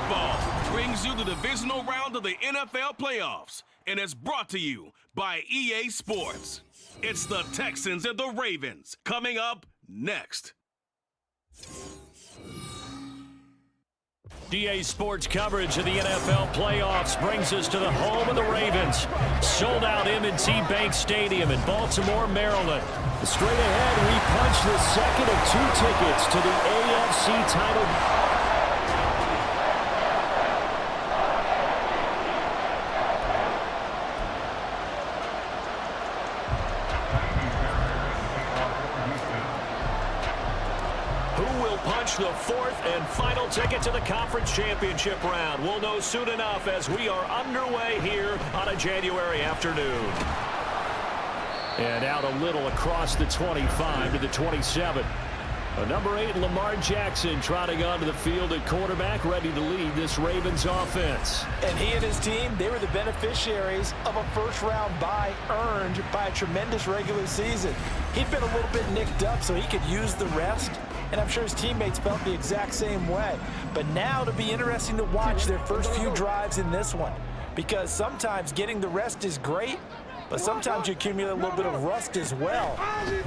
Football brings you the divisional round of the NFL playoffs, and it's brought to you by EA Sports. It's the Texans and the Ravens coming up next. EA Sports coverage of the NFL playoffs brings us to the home of the Ravens. Sold out M&T Bank Stadium in Baltimore, Maryland. Straight ahead, we punch the second of 2 tickets to the AFC title. The 4th and final ticket to the conference championship round. We'll know soon enough as we are underway here on a January afternoon. And out a little across the 25 to the 27. Number 8, Lamar Jackson, trotting onto the field at quarterback, ready to lead this Ravens offense. And he and his team, they were the beneficiaries of a first-round bye earned by a tremendous regular season. He'd been a little bit nicked up, so he could use the rest. And I'm sure his teammates felt the exact same way. But now it'll be interesting to watch their first few drives in this one. Because sometimes getting the rest is great, but sometimes you accumulate a little bit of rust as well.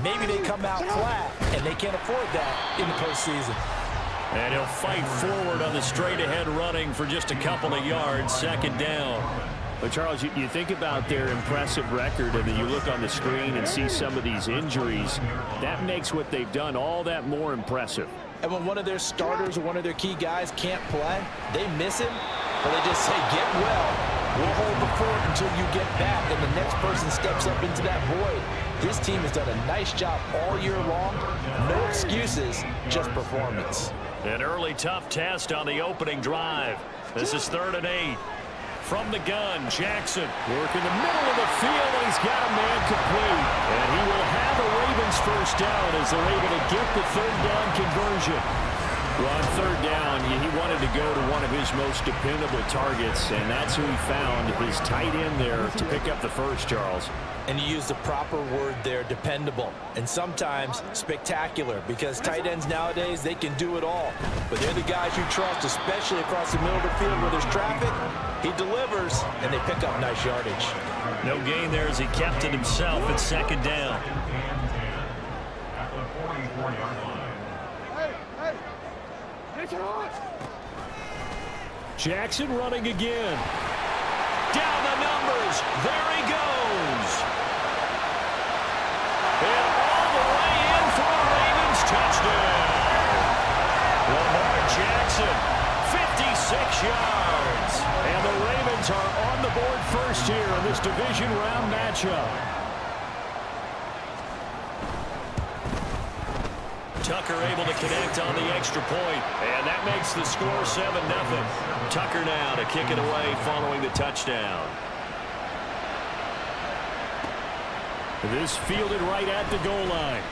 Maybe they come out flat, and they can't afford that in the postseason. And he'll fight forward on the straight-ahead running for just a couple of yards, second down. But, Charles, you think about their impressive record, and then you look on the screen and see some of these injuries. That makes what they've done all that more impressive. And when one of their starters or one of their key guys can't play, they miss him, but they just say, get well. We'll hold the fort until you get back, and the next person steps up into that void. This team has done a nice job all year long. No excuses, just performance. An early tough test on the opening drive. This is 3rd and 8. From the gun, Jackson working the middle of the field, and he's got a man complete. And he will have a Ravens first down as they're able to get the 3rd down conversion. Well, on 3rd down, he wanted to go to one of his most dependable targets, and that's who he found, his tight end there, to pick up the first, Charles. And you use the proper word there, dependable, and sometimes spectacular, because tight ends nowadays, they can do it all. But they're the guys you trust, especially across the middle of the field where there's traffic. He delivers, and they pick up nice yardage. No gain there as he kept it himself at 2nd down. Jackson running again. Down the numbers. There he goes. And all the way in for a Ravens touchdown. Lamar Jackson, 56 yards. And the Ravens are on the board first here in this division round matchup. Tucker able to connect on the extra point, and that makes the score 7-0. Tucker now to kick it away following the touchdown. This fielded right at the goal line.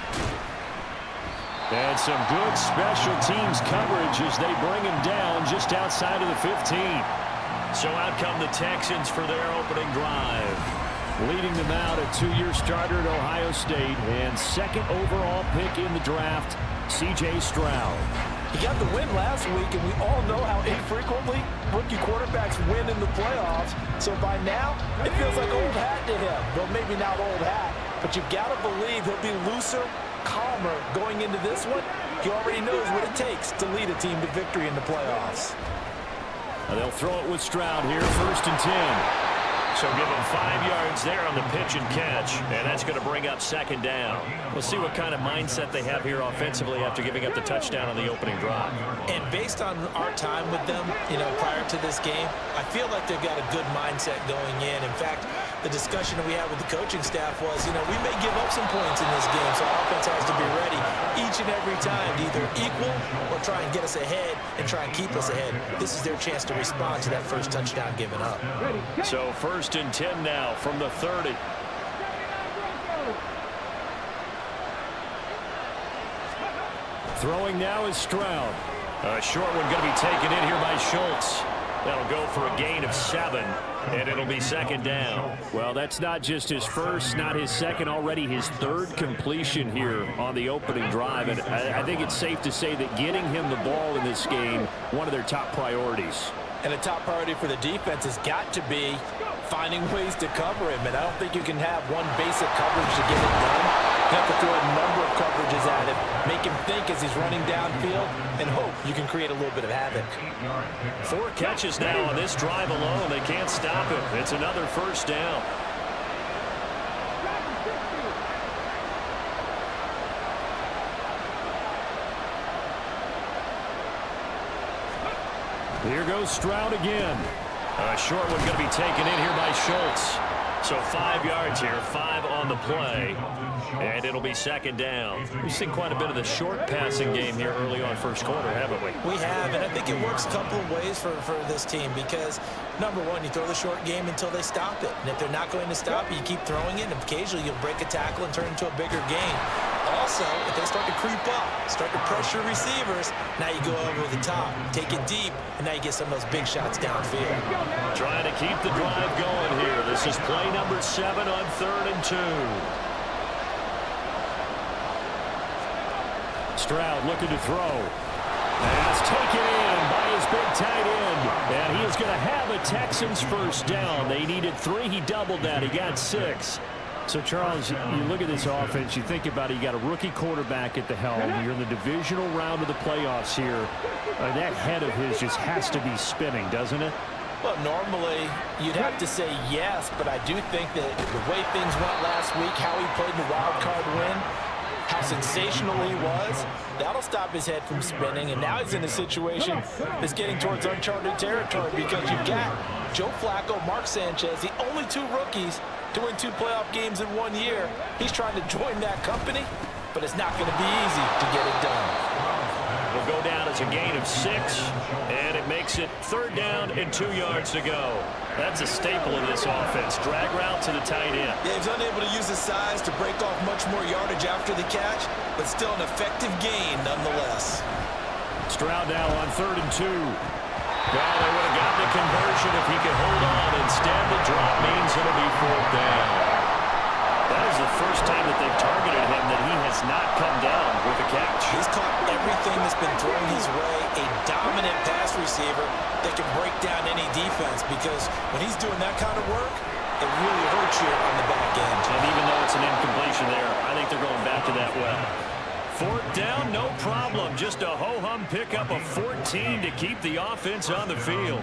And some good special teams coverage as they bring him down just outside of the 15. So out come the Texans for their opening drive. Leading them out, a 2-year starter at Ohio State and 2nd overall pick in the draft, C.J. Stroud. He got the win last week, and we all know how infrequently rookie quarterbacks win in the playoffs. So by now, it feels like old hat to him. Well, maybe not old hat, but you've got to believe he'll be looser, calmer going into this one. He already knows what it takes to lead a team to victory in the playoffs. They'll throw it with Stroud here, 1st and 10. So give him 5 yards there on the pitch and catch, and that's going to bring up 2nd down. We'll see what kind of mindset they have here offensively after giving up the touchdown on the opening drive. And based on our time with them, prior to this game, I feel like they've got a good mindset going in. In fact, the discussion that we had with the coaching staff was, we may give up some points in this game, so our offense has to be ready each and every time to either equal or try and get us ahead and try and keep us ahead. This is their chance to respond to that first touchdown given up. So 1st and 10 now from the 30. Throwing now is Stroud. A short one going to be taken in here by Schultz. That'll go for a gain of 7, and it'll be 2nd down. Well, that's not just his first, not his second, already his 3rd completion here on the opening drive. And I think it's safe to say that getting him the ball in this game, one of their top priorities. And the top priority for the defense has got to be finding ways to cover him. And I don't think you can have one basic coverage to get it done. You have to throw a number of coverages at him, make him think as he's running downfield, and hope you can create a little bit of havoc. 4 catches now on this drive alone. They can't stop him. It's another first down. Here goes Stroud again. A short one going to be taken in here by Schultz. So 5 yards here, 5 on the play, and it'll be second down. We've seen quite a bit of the short passing game here early on first quarter, haven't we? We have, and I think it works a couple of ways for this team because, number one, you throw the short game until they stop it. And if they're not going to stop it, you keep throwing it, and occasionally you'll break a tackle and turn it into a bigger gain. Also, if they start to creep up, start to pressure receivers, now you go over the top, take it deep, and now you get some of those big shots downfield. Trying to keep the drive going here. This is play number 7 on 3rd and 2. Stroud looking to throw. That's taken in by his big tight end. And he is going to have a Texans first down. They needed 3. He doubled that. He got 6. So, Charles, you look at this offense, you think about it, you got a rookie quarterback at the helm. You're in the divisional round of the playoffs here. That head of his just has to be spinning, doesn't it? Well, normally you'd have to say yes, but I do think that the way things went last week, how he played in the wild card win, how sensational he was, that'll stop his head from spinning. And now he's in a situation that's getting towards uncharted territory because you've got Joe Flacco, Mark Sanchez, the only 2 rookies to win 2 playoff games in 1 year. He's trying to join that company, but it's not going to be easy to get it done. It'll go down as a gain of 6, and it makes it 3rd down and 2 yards to go. That's a staple of this offense. Drag route to the tight end. Yeah, he's unable to use his size to break off much more yardage after the catch, but still an effective gain nonetheless. Stroud now on 3rd and 2. Well, they would have gotten the conversion if he could hold on. Instead, the drop means it'll be 4th down. That is the first time that they've targeted him that he has not come down with a catch. He's caught everything that's been thrown his way, a dominant pass receiver that can break down any defense because when he's doing that kind of work, it really hurts you on the back end. And even though it's an incompletion there, I think they're going back to that well. 4th down, no problem. Just a ho-hum pickup of 14 to keep the offense on the field.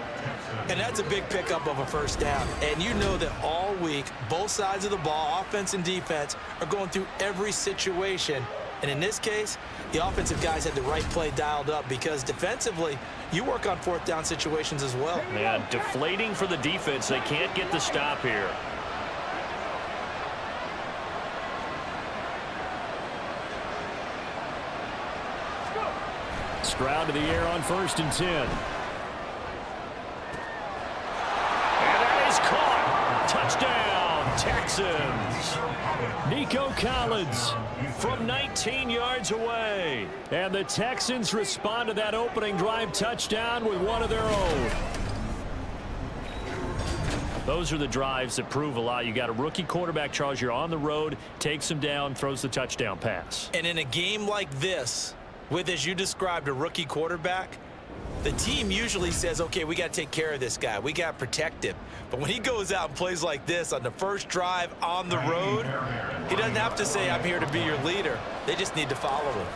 And that's a big pickup of a first down. And you know that all week, both sides of the ball, offense and defense, are going through every situation. And in this case, the offensive guys had the right play dialed up because defensively, you work on 4th down situations as well. Yeah, deflating for the defense. They can't get the stop here. Stroud to the air on 1st and 10. And that is caught. Touchdown, Texans. Nico Collins from 19 yards away. And the Texans respond to that opening drive touchdown with one of their own. Those are the drives that prove a lot. You got a rookie quarterback, Charles. You're on the road, takes him down, throws the touchdown pass. And in a game like this, with, as you described, a rookie quarterback, the team usually says, okay, we got to take care of this guy. We got to protect him. But when he goes out and plays like this on the first drive on the road, he doesn't have to say, I'm here to be your leader. They just need to follow him.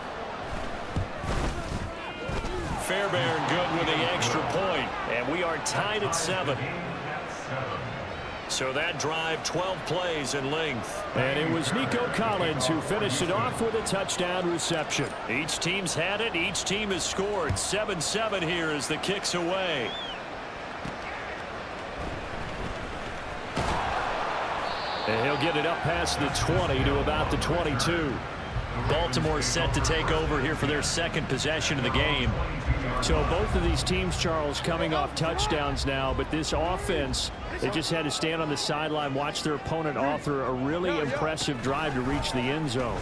Fairbairn good with the extra point, and we are tied at 7. So that drive, 12 plays in length. And it was Nico Collins who finished it off with a touchdown reception. Each team's had it. Each team has scored. 7-7 here as the kick's away. And he'll get it up past the 20 to about the 22. Baltimore set to take over here for their second possession of the game. So both of these teams, Charles, coming off touchdowns now, but this offense, they just had to stand on the sideline, watch their opponent author a really impressive drive to reach the end zone.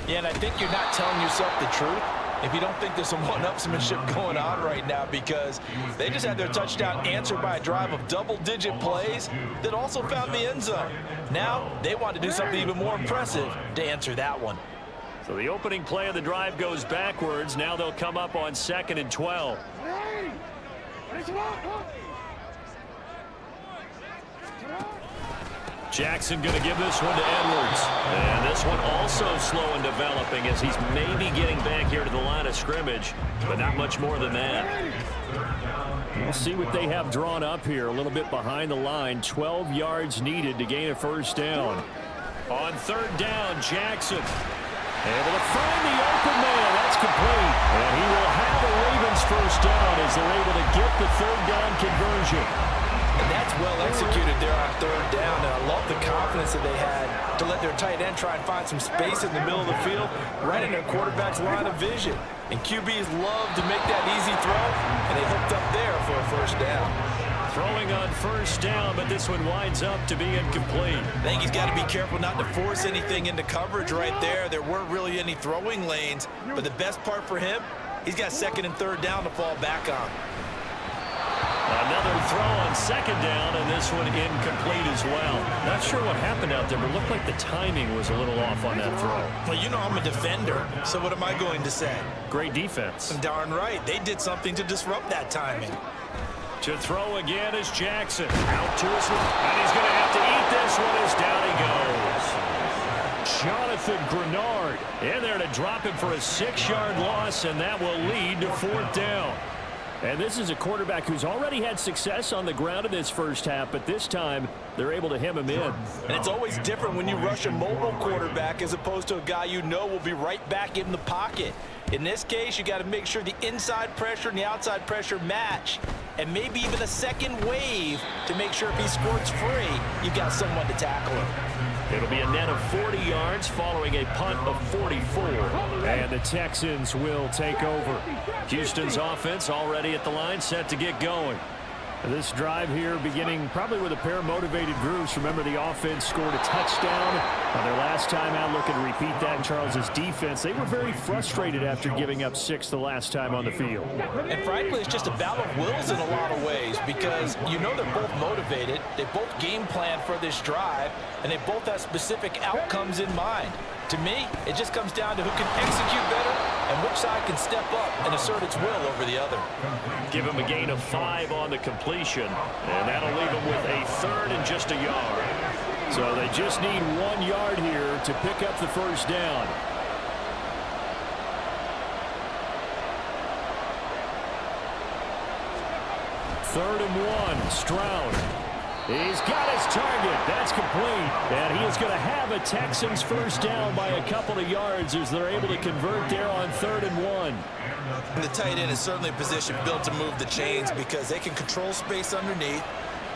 Yeah, and I think you're not telling yourself the truth if you don't think there's some one-upsmanship going on right now, because they just had their touchdown answered by a drive of double-digit plays that also found the end zone. Now they want to do something even more impressive to answer that one. So the opening play of the drive goes backwards. Now they'll come up on 2nd and 12. Jackson going to give this one to Edwards. And this one also slow in developing as he's maybe getting back here to the line of scrimmage, but not much more than that. We'll see what they have drawn up here. A little bit behind the line. 12 yards needed to gain a first down. On third down, Jackson able to find the open man. That's complete. And he will have a Ravens first down as they're able to get the third down conversion. And that's well executed there on third down. And I love the confidence that they had to let their tight end try and find some space in the middle of the field, right in their quarterback's line of vision. And QBs love to make that easy throw, and they hooked up there for a first down. Throwing on first down, but this one winds up to be incomplete. I think he's got to be careful not to force anything into coverage right there. There weren't really any throwing lanes, but the best part for him, he's got second and third down to fall back on. Another throw on second down, and this one incomplete as well. Not sure what happened out there, but it looked like the timing was a little off on that throw. Well, you know I'm a defender, so what am I going to say? Great defense. Darn right. They did something to disrupt that timing. To throw again is Jackson. Out to his right. And he's going to have to eat this one as down he goes. Jonathan Grenard in there to drop him for a 6-yard loss, and that will lead to fourth down. And this is a quarterback who's already had success on the ground in this first half, but this time they're able to hem him in. And it's always different when you rush a mobile quarterback as opposed to a guy you know will be right back in the pocket. In this case, you got to make sure the inside pressure and the outside pressure match, and maybe even a second wave to make sure if he squirts free, you've got someone to tackle him. It'll be a net of 40 yards following a punt of 44. And the Texans will take over. Houston's offense already at the line, set to get going. This drive here beginning probably with a pair of motivated groups. Remember, the offense scored a touchdown on their last time out. Looking to repeat that in Charles's defense. They were very frustrated after giving up 6 the last time on the field. And frankly, it's just a battle of wills in a lot of ways because you know they're both motivated. They both game plan for this drive, and they both have specific outcomes in mind. To me, it just comes down to who can execute better and which side can step up and assert its will over the other. Give him a gain of 5 on the completion, and that'll leave him with a third and just a yard. So they just need 1 yard here to pick up the first down. Third and 1, Stroud. He's got his target. That's complete. And he is going to have a Texans first down by a couple of yards as they're able to convert there on 3rd and 1. And the tight end is certainly a position built to move the chains because they can control space underneath.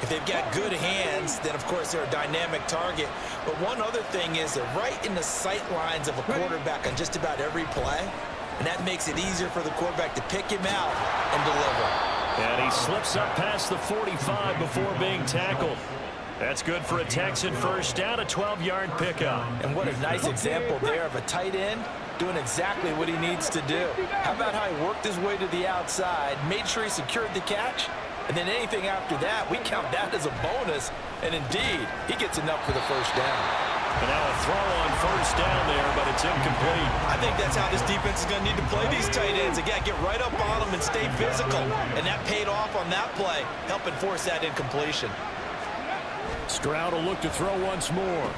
If they've got good hands, then, of course, they're a dynamic target. But one other thing is they're right in the sight lines of a quarterback on just about every play. And that makes it easier for the quarterback to pick him out and deliver. And he slips up past the 45 before being tackled. That's good for a Texan first down, a 12-yard pickup. And what a nice example there of a tight end doing exactly what he needs to do. How about how he worked his way to the outside, made sure he secured the catch, and then anything after that, we count that as a bonus. And indeed, he gets enough for the first down. And now a throw on first down there, but it's incomplete. I think that's how this defense is going to need to play these tight ends. They got to get right up on them and stay physical. And that paid off on that play, helping force that incompletion. Stroud will look to throw once more.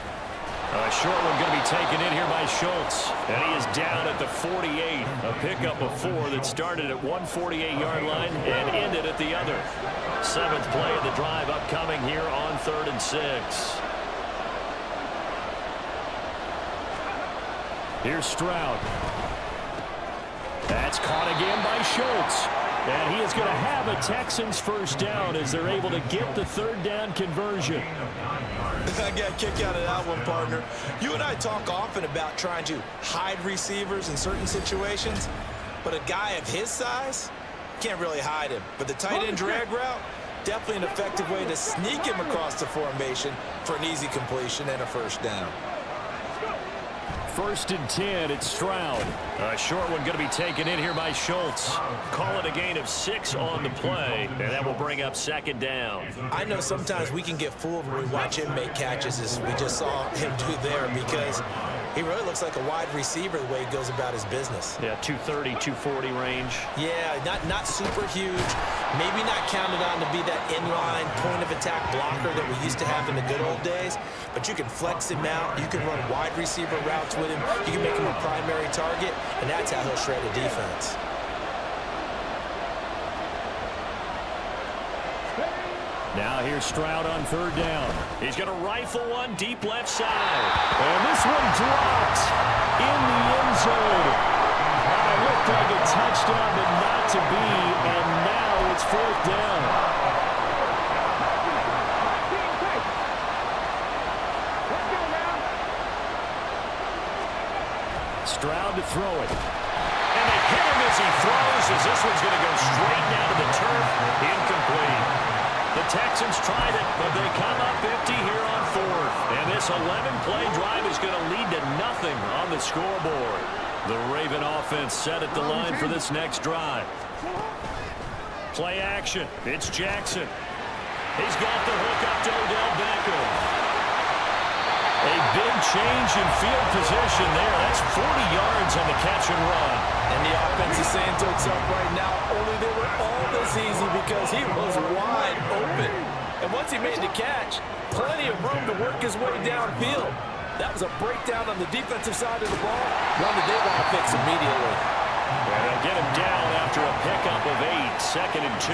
A short one going to be taken in here by Schultz. And he is down at the 48. A pickup of 4 that started at one 48-yard line and ended at the other. 7th play of the drive upcoming here on 3rd and 6. Here's Stroud. That's caught again by Schultz. And he is going to have a Texans first down as they're able to get the 3rd down conversion. I got a kick out of that one, partner. You and I talk often about trying to hide receivers in certain situations, but a guy of his size can't really hide him. But the tight end drag route, definitely an effective way to sneak him across the formation for an easy completion and a first down. 1st and 10, it's Stroud. A short one going to be taken in here by Schultz. Call it a gain of 6 on the play, and that will bring up 2nd down. I know sometimes we can get fooled when we watch him make catches as we just saw him do there because He really looks like a wide receiver the way he goes about his business. Yeah, 230, 240 range. Yeah, not super huge. Maybe not counted on to be that inline point-of-attack blocker that we used to have in the good old days. But you can flex him out. You can run wide receiver routes with him. You can make him a primary target, and that's how he'll shred a defense. Now here's Stroud on third down. He's going to rifle one deep left side. And this one dropped in the end zone. It looked like a touchdown, but not to be. And now it's fourth down. Stroud to throw it. And they hit him as he throws, as this one's going to go straight down to the turf. Incomplete. The Texans tried it, but they come up empty here on fourth. And this 11-play drive is going to lead to nothing on the scoreboard. The Raven offense set at the line for this next drive. Play action. It's Jackson. He's got the hook up to Odell Beckham. A big change in field position there. That's 40 yards on the catch and run. And the offense is saying to itself right now, only they were all this easy because he was wide open. And once he made the catch, plenty of room to work his way downfield. That was a breakdown on the defensive side of the ball, one that they want to fix immediately. And they'll get him down after a pickup of 8, 2nd and 2.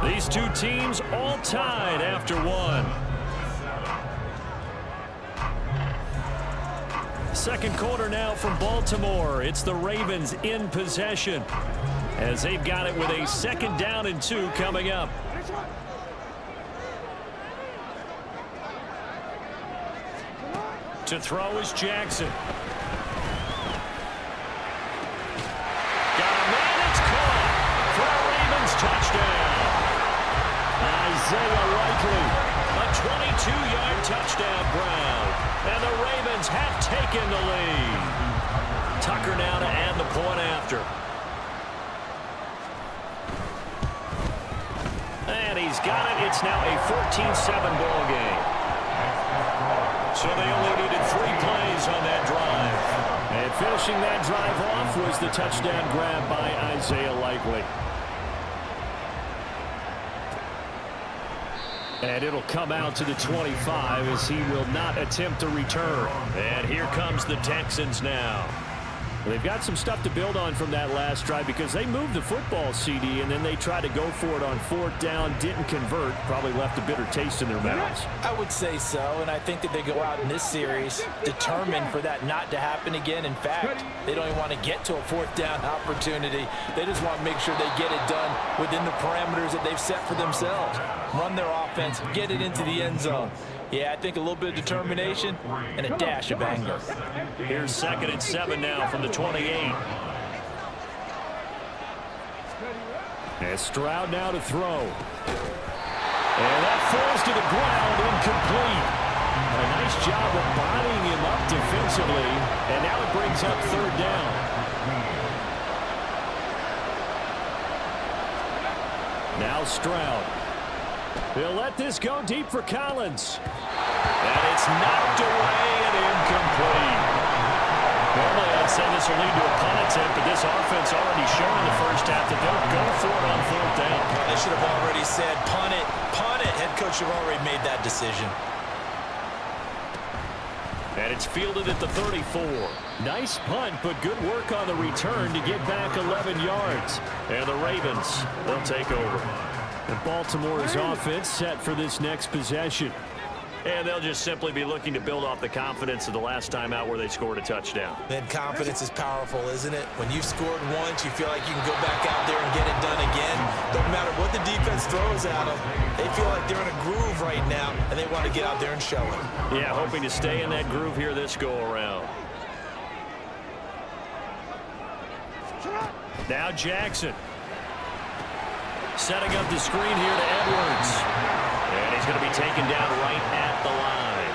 These two teams all tied after one. Second quarter now from Baltimore. It's the Ravens in possession as they've got it with a 2nd down and 2 coming up. To throw is Jackson. Got a man, it's caught for a Ravens touchdown. Isaiah Likely, a 22-yard touchdown Brown. And the Ravens have taken the lead. Tucker now to add the point after. And he's got it. It's now a 14-7 ball game. So they only needed 3 plays on that drive. And finishing that drive off was the touchdown grab by Isaiah Likely. And it'll come out to the 25 as he will not attempt to return. And here comes the Texans now. They've got some stuff to build on from that last drive because they moved the football, CD, and then they tried to go for it on 4th down, didn't convert, probably left a bitter taste in their mouths. I would say so, and I think that they go out in this series determined for that not to happen again. In fact, they don't even want to get to a 4th down opportunity. They just want to make sure they get it done within the parameters that they've set for themselves. Run their offense, get it into the end zone. Yeah, I think a little bit of determination and a dash of anger. Here's 2nd and 7 now from the 28. And Stroud now to throw. And that falls to the ground, incomplete. A nice job of bodying him up defensively. And now it brings up 3rd down. Now Stroud. He'll let this go deep for Collins. And it's knocked away and incomplete. Normally I'd say this will lead to a punt attempt, but this offense already showed in the first half that they'll go for it on 4th down. They should have already said, punt it, punt it. Head coach should have already made that decision. And it's fielded at the 34. Nice punt, but good work on the return to get back 11 yards. And the Ravens, they'll take over. And Baltimore's offense set for this next possession. And they'll just simply be looking to build off the confidence of the last time out where they scored a touchdown. Then confidence is powerful, isn't it? When you've scored once, you feel like you can go back out there and get it done again. Don't matter what the defense throws at them. They feel like they're in a groove right now, and they want to get out there and show it. Yeah, hoping to stay in that groove here this go-around. Now Jackson. Setting up the screen here to Edwards. And he's going to be taken down right at the line.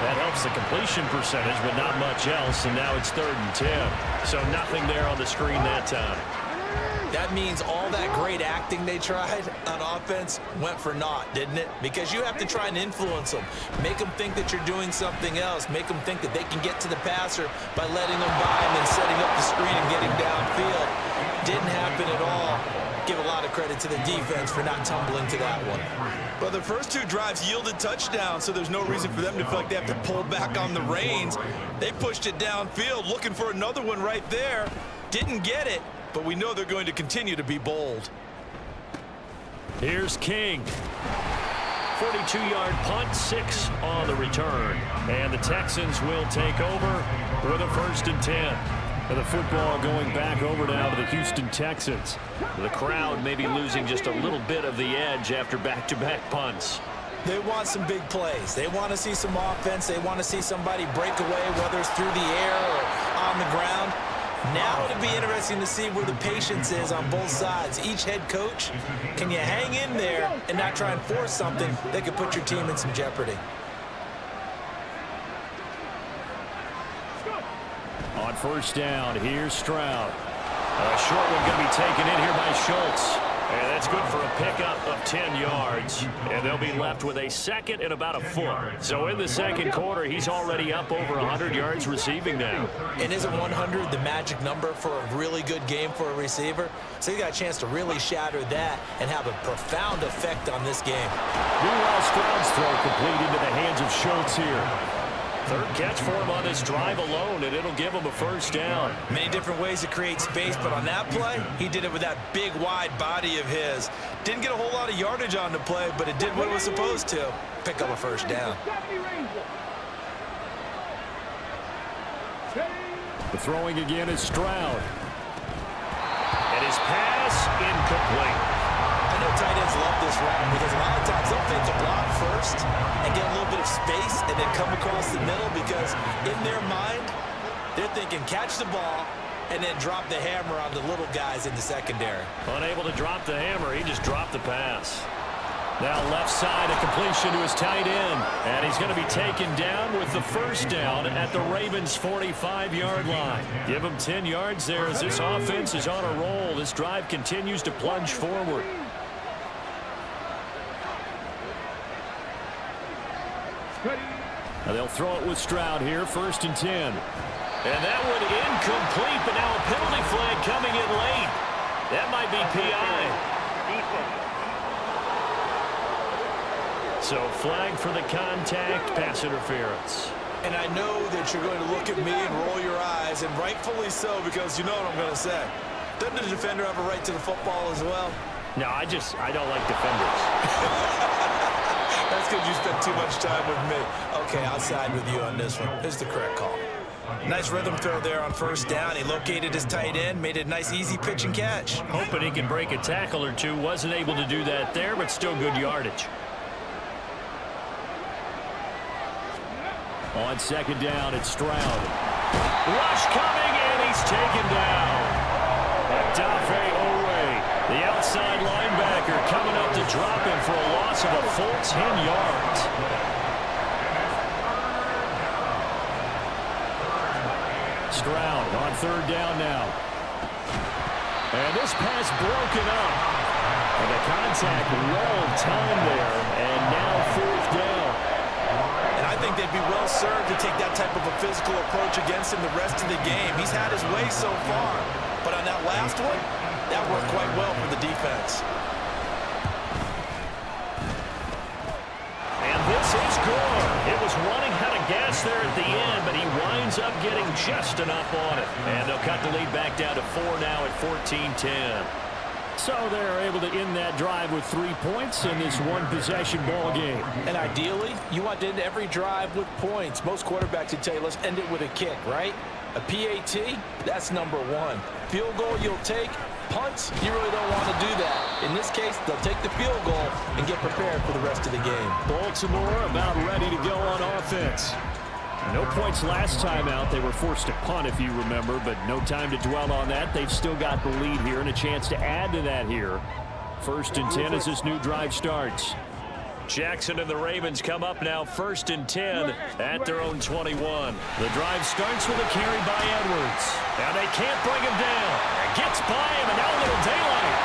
That helps the completion percentage, but not much else. And now it's 3rd and 10. So nothing there on the screen that time. That means all that great acting they tried on offense went for naught, didn't it? Because you have to try and influence them. Make them think that you're doing something else. Make them think that they can get to the passer by letting them by him and setting up the screen and getting downfield. Didn't happen at all. Give a lot of credit to the defense for not tumbling to that one. Well, the first two drives yielded touchdowns, so there's no reason for them to feel like they have to pull back on the reins. They pushed it downfield, looking for another one right there. Didn't get it, but we know they're going to continue to be bold. Here's King. 42-yard punt, 6 on the return. And the Texans will take over with a 1st and 10. And the football going back over now to the Houston Texans. The crowd may be losing just a little bit of the edge after back-to-back punts. They want some big plays. They want to see some offense. They want to see somebody break away, whether it's through the air or on the ground. Now it'll be interesting to see where the patience is on both sides. Each head coach, can you hang in there and not try and force something that could put your team in some jeopardy? On 1st down, here's Stroud. A short one going to be taken in here by Schultz. And that's good for a pickup of 10 yards. And they'll be left with a 2nd and about a foot. So in the 2nd quarter, he's already up over 100 yards receiving now. And isn't 100 the magic number for a really good game for a receiver? So you got a chance to really shatter that and have a profound effect on this game. Meanwhile, Stroud's throw complete into the hands of Schultz here. 3rd catch for him on this drive alone, and it'll give him a 1st down. Many different ways to create space, but on that play, he did it with that big, wide body of his. Didn't get a whole lot of yardage on the play, but it did what it was supposed to. Pick up a 1st down. The throwing again is Stroud. And his pass incomplete. I know tight ends love this route because a lot of times they'll fake the block first and get a little bit of space and then come across the middle because in their mind, they're thinking catch the ball and then drop the hammer on the little guys in the secondary. Unable to drop the hammer, he just dropped the pass. Now left side, a completion to his tight end. And he's going to be taken down with the 1st down at the Ravens' 45-yard line. Give him 10 yards there as this offense is on a roll. This drive continues to plunge forward. Now they'll throw it with Stroud here, 1st and 10. And that one incomplete, but now a penalty flag coming in late. That might be PI. So flag for the contact, pass interference. And I know that you're going to look at me and roll your eyes, and rightfully so, because you know what I'm going to say. Doesn't the defender have a right to the football as well? No, I don't like defenders. That's because you spent too much time with me. Okay, I'll side with you on this one. This is the correct call. Nice rhythm throw there on 1st down. He located his tight end, made it a nice, easy pitch and catch. Hoping he can break a tackle or two. Wasn't able to do that there, but still good yardage. On 2nd down, it's Stroud. Rush coming, and he's taken down. Dafe Owe, the outside linebacker, coming up to drop him for a loss of a full 10 yards. Stroud on 3rd down now. And this pass broken up. And the contact well timed there, and now 4th down. And I think they'd be well served to take that type of a physical approach against him the rest of the game. He's had his way so far, but on that last one, that worked quite well for the defense. And this is good. It was running out of gas there at the end, but he winds up getting just enough on it. And they'll cut the lead back down to 4 now at 14-10. So they're able to end that drive with 3 points in this one-possession ball game. And ideally, you want to end every drive with points. Most quarterbacks would tell you, let's end it with a kick, right? A PAT, that's number 1. Field goal you'll take. Punts, you really don't want to do that. In this case, they'll take the field goal and get prepared for the rest of the game. Baltimore about ready to go on offense. No points last time out. They were forced to punt, if you remember, but no time to dwell on that. They've still got the lead here and a chance to add to that here. 1st and 10 as this new drive starts. Jackson and the Ravens come up now 1st and 10 at their own 21. The drive starts with a carry by Edwards. And they can't bring him down. It gets by him, and now a little daylight.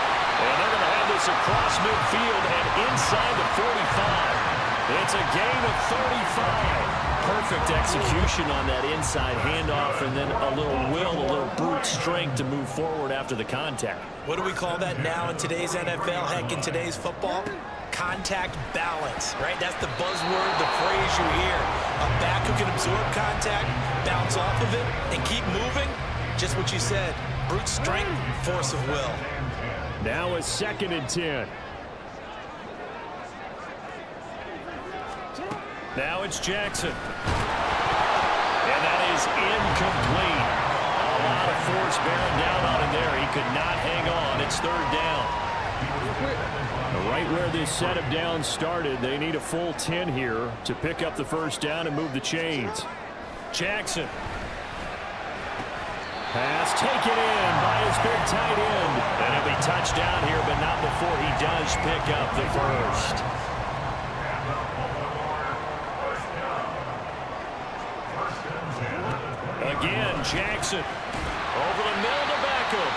And they're going to have this across midfield and inside the 45. It's a gain of 35. Perfect execution on that inside handoff, and then a little will, a little brute strength to move forward after the contact. What do we call that now in today's NFL, heck, in today's football? Contact balance, right? That's the buzzword, the phrase you hear. A back who can absorb contact, bounce off of it, and keep moving. Just what you said, brute strength, force of will. Now a 2nd and 10. Now it's Jackson. And that is incomplete. A lot of force bearing down on him there. He could not hang on. It's 3rd down. Right where this set of downs started, they need a full 10 here to pick up the 1st down and move the chains. Jackson. Pass taken in by his big tight end. And he'll be touchdown here, but not before he does pick up the 1st. Again, Jackson over the middle to Beckham.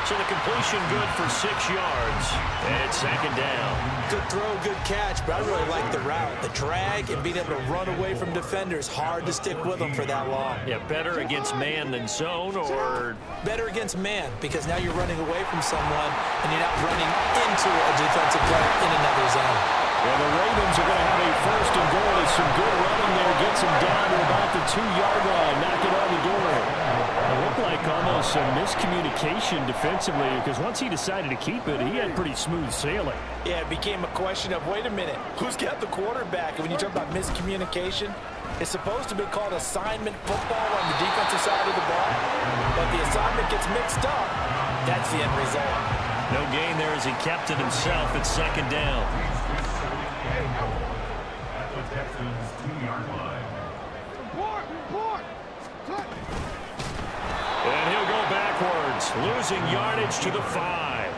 So the completion good for 6 yards. And it's 2nd down. Good throw, good catch, but I really like the route. The drag and being able to run away from defenders. Hard to stick with them for that long. Yeah, better against man than zone, or? Better against man, because now you're running away from someone and you're not running into a defensive player in another zone. Well, the Ravens are going to have a 1st and goal. It's some good running there. Gets him down to about the 2-yard line. Knock it on the door. It looked like almost some miscommunication defensively, because once he decided to keep it, he had pretty smooth sailing. Yeah, it became a question of, wait a minute, who's got the quarterback? And when you talk about miscommunication, it's supposed to be called assignment football on the defensive side of the ball. But the assignment gets mixed up. That's the end result. No gain there as he kept it himself. It's 2nd down. And he'll go backwards, losing yardage to the 5.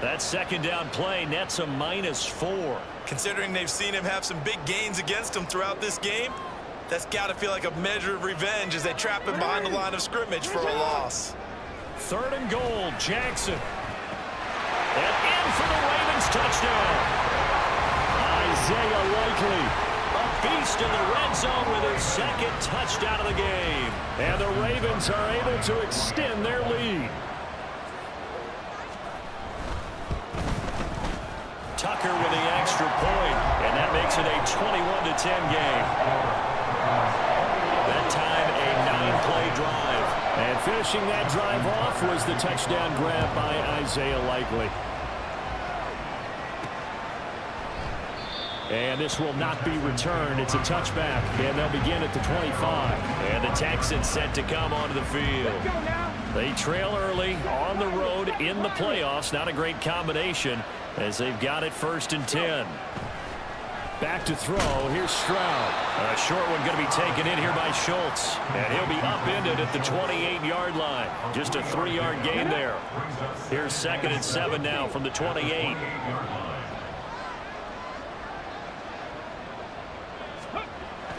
That 2nd down play nets a -4. Considering they've seen him have some big gains against him throughout this game, that's got to feel like a measure of revenge as they trap him behind the line of scrimmage for a loss. 3rd and goal, Jackson. And in for the Ravens touchdown. Isaiah Likely, a beast in the red zone with his 2nd touchdown of the game. And the Ravens are able to extend their lead. Tucker with the extra point, and that makes it a 21-10 game. That time a 9-play drive. And finishing that drive off was the touchdown grab by Isaiah Likely. And this will not be returned. It's a touchback, and they'll begin at the 25. And the Texans set to come onto the field. They trail early on the road in the playoffs. Not a great combination as they've got it 1st and 10. Back to throw. Here's Stroud. A short one going to be taken in here by Schultz. And he'll be upended at the 28-yard line. Just a 3-yard gain there. Here's 2nd and 7 now from the 28.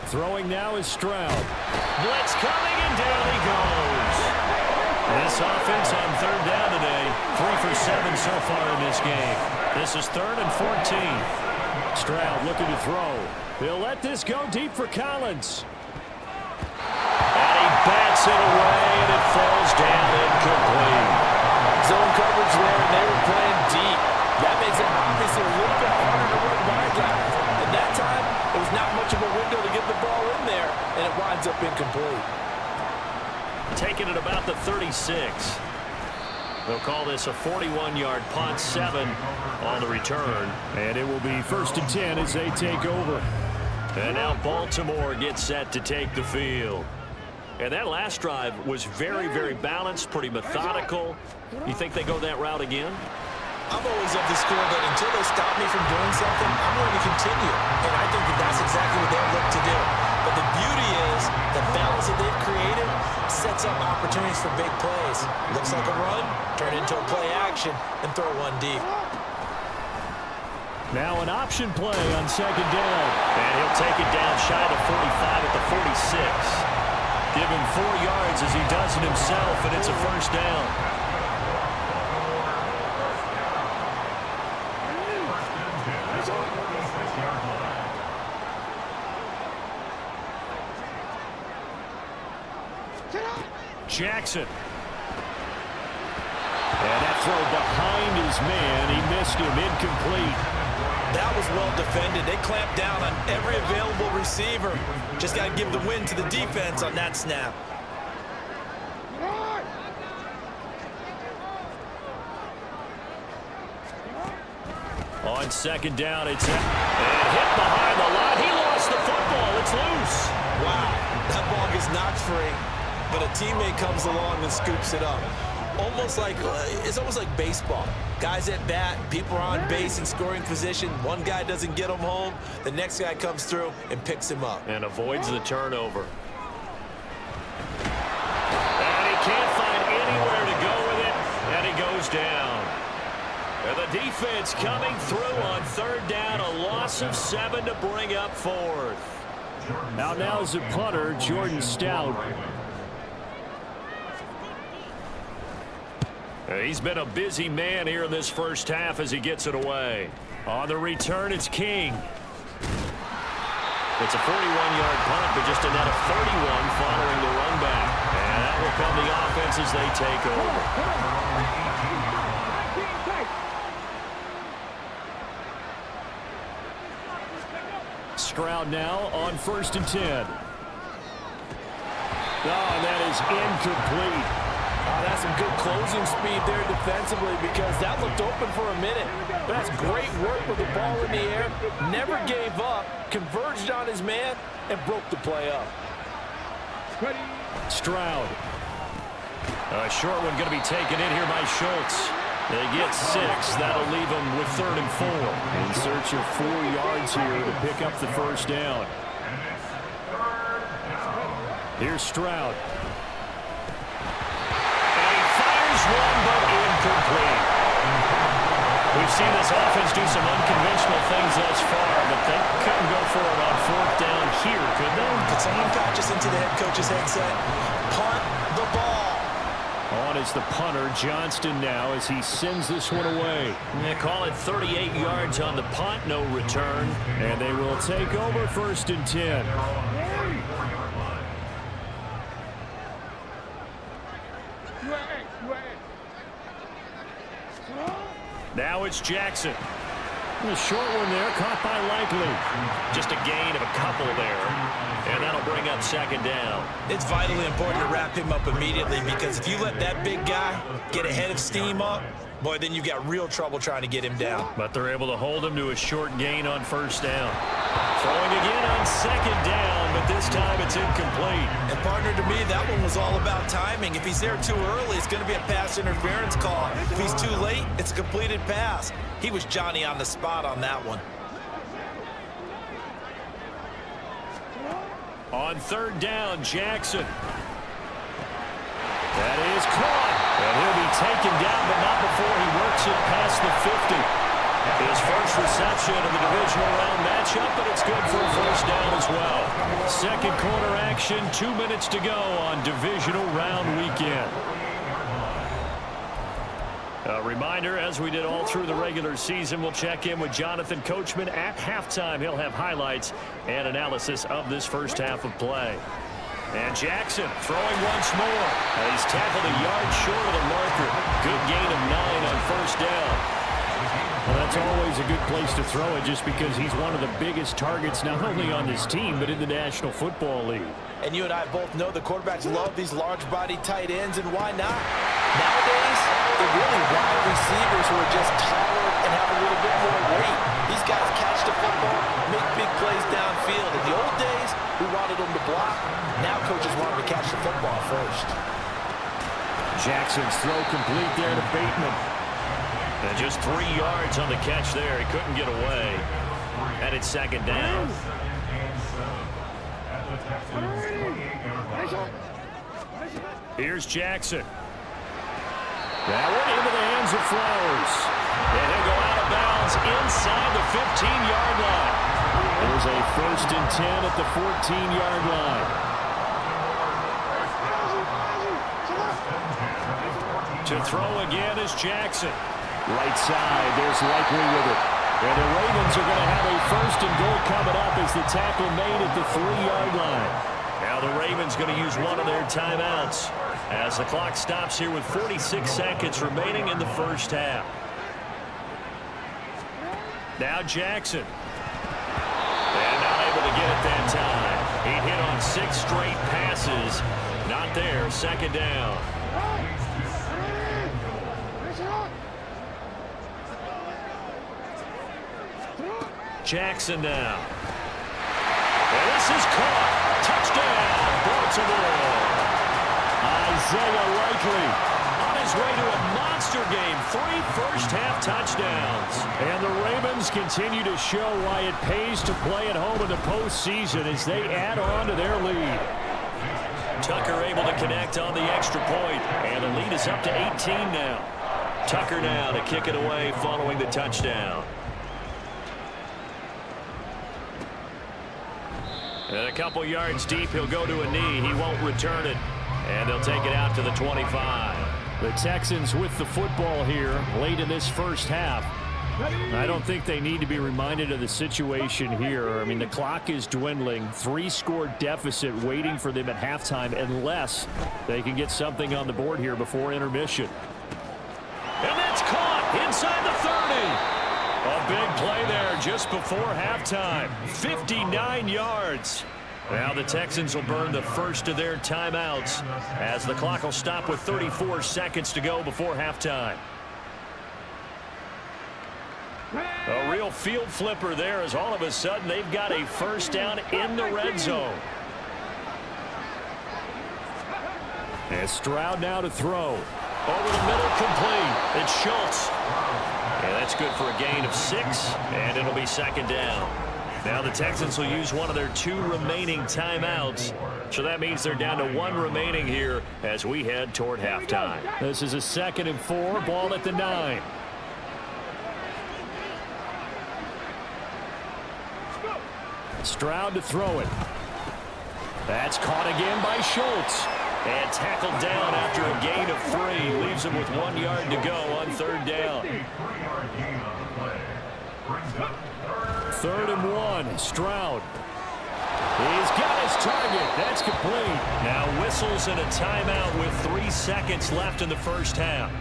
Throwing now is Stroud. Blitz coming, and down he goes. This offense on 3rd down today, 3 for 7 so far in this game. This is 3rd and 14. Stroud looking to throw. He'll let this go deep for Collins. And he bats it away, and it falls down incomplete. Zone coverage there, and they were playing deep. That makes it obviously a little bit harder to run by guys. And that time, it was not much of a window to get the ball in there, and it winds up incomplete. Taking it about the 36. They'll call this a 41-yard punt, 7 on the return. And it will be 1st and 10 as they take over. And now Baltimore gets set to take the field. And that last drive was very, very balanced, pretty methodical. You think they go that route again? I'm always of the school that until they stop me from doing something, I'm going to continue. And I think that that's exactly what they'll look to do. But the beauty is the balance that they've created sets up opportunities for big plays. Looks like a run, turn into a play action, and throw one deep. Now an option play on second down. And he'll take it down shy of the 45 at the 46. Give him 4 yards as he does it himself, and it's a first down. Jackson. And that throw behind his man. He missed him. Incomplete. That was well defended. They clamped down on every available receiver. Just got to give the win to the defense on that snap. On second down, it's hit behind the line. He lost the football. It's loose. Wow, that ball gets knocked free, but a teammate comes along and scoops it up. It's almost like baseball. Guys at bat, people are on base in scoring position. One guy doesn't get him home. The next guy comes through and picks him up. And avoids the turnover. And he can't find anywhere to go with it. And he goes down. And the defense coming through on third down. A loss of 7 to bring up fourth. Now's the punter, Jordan Stout. He's been a busy man here in this first half as he gets it away. On the return, it's King. It's a 41-yard punt, but just a net of 31 following the run back. And that will come the offense as they take over. Stroud now on 1st and 10. Oh, that is incomplete. That's some good closing speed there defensively because that looked open for a minute. But that's great work with the ball in the air. Never gave up, converged on his man, and broke the play up. Stroud. A short one going to be taken in here by Schultz. They get 6. That'll leave them with 3rd and 4. In search of 4 yards here to pick up the first down. Here's Stroud. One, but incomplete. We've seen this offense do some unconventional things thus far, but they couldn't go for it on 4th down here, could they? Could someone catch us into the head coach's headset? Punt the ball. On is the punter, Johnston now, as he sends this one away. They call it 38 yards on the punt, no return. And they will take over 1st and 10. Now it's Jackson. The short one there, caught by Likely. Just a gain of a couple there. And that'll bring up 2nd down. It's vitally important to wrap him up immediately because if you let that big guy get a head of steam up, boy, then you got real trouble trying to get him down. But they're able to hold him to a short gain on 1st down. Throwing again on 2nd down, but this time it's incomplete. And partner, to me, that one was all about timing. If he's there too early, it's going to be a pass interference call. If he's too late, it's a completed pass. He was Johnny on the spot on that one. On 3rd down, Jackson. That is caught. And he'll be taken down, but not before he works it past the 50. His first reception of the divisional round matchup, but it's good for a first down as well. 2nd quarter action, 2 minutes to go on divisional round weekend. A reminder, as we did all through the regular season, we'll check in with Jonathan Coachman at halftime. He'll have highlights and analysis of this first half of play. And Jackson throwing once more. He's tackled a yard short of the marker. Good gain of 9 on 1st down. Well, that's always a good place to throw it just because he's one of the biggest targets not only on this team but in the National Football League. And you and I both know the quarterbacks love these large-bodied tight ends, and why not? Nowadays, they're really wide receivers who are just taller and have a little bit more weight. These guys catch the football, make big plays downfield. In the old days, we wanted them to block. Now coaches want them to catch the football first. Jackson's throw complete there to Bateman. And just 3 yards on the catch there. He couldn't get away. And it's 2nd down. Here's Jackson. That one into the hands of Flowers. And he'll go out of bounds Ravens inside the 15-yard line. There's a 1st and 10 at the 14-yard line. To throw again is Jackson. Right side, there's Likely with it. And the Ravens are going to have a 1st and goal coming up as the tackle made at the 3-yard line. Now the Ravens going to use one of their timeouts as the clock stops here with 46 seconds remaining in the first half. Now Jackson. And not able to get it that time. He hit on 6 straight passes. Not there. 2nd down. Jackson now. And this is caught. Touchdown, Baltimore. Isaiah Likely on his way to a monster game. 3 first-half touchdowns. And the Ravens continue to show why it pays to play at home in the postseason as they add on to their lead. Tucker able to connect on the extra point, and the lead is up to 18 now. Tucker now to kick it away following the touchdown. And a couple yards deep, he'll go to a knee. He won't return it. And they'll take it out to the 25. The Texans with the football here late in this first half. I don't think they need to be reminded of the situation here. I mean, the clock is dwindling. 3-score deficit waiting for them at halftime unless they can get something on the board here before intermission. And that's caught inside the 30. A big play there just before halftime. 59 yards. Now the Texans will burn the first of their timeouts as the clock will stop with 34 seconds to go before halftime. A real field flipper there as all of a sudden they've got a first down in the red zone. And Stroud now to throw. Over the middle, complete. It's Schultz. And that's good for a gain of 6, and it'll be 2nd down. Now the Texans will use one of their 2 remaining timeouts. So that means they're down to 1 remaining here as we head toward halftime. This is a 2nd and 4, ball at the 9. Stroud to throw it. That's caught again by Schultz. And tackled down after a gain of 3. Leaves him with 1 yard to go on 3rd down. 3rd and 1. Stroud. He's got his target. That's complete. Now whistles and a timeout with 3 seconds left in the first half.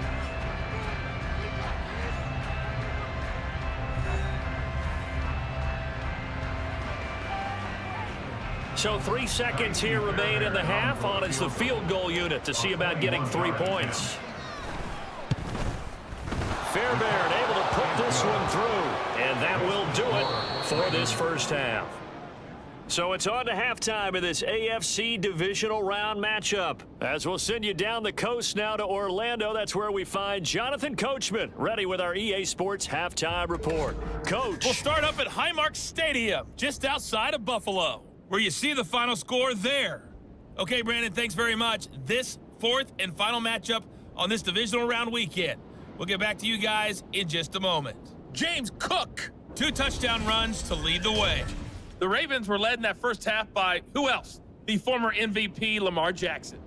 So 3 seconds here remain in the half. On is the field goal unit to see about getting 3 points. Fairbairn able to put this one through. And that will do it for this first half. So it's on to halftime of this AFC divisional round matchup. As we'll send you down the coast now to Orlando, that's where we find Jonathan Coachman, ready with our EA Sports halftime report. Coach. We'll start up at Highmark Stadium, just outside of Buffalo, where you see the final score there. Okay, Brandon, thanks very much. This 4th and final matchup on this divisional round weekend. We'll get back to you guys in just a moment. James Cook, 2 touchdown runs to lead the way. The Ravens were led in that first half by who else? The former MVP Lamar Jackson.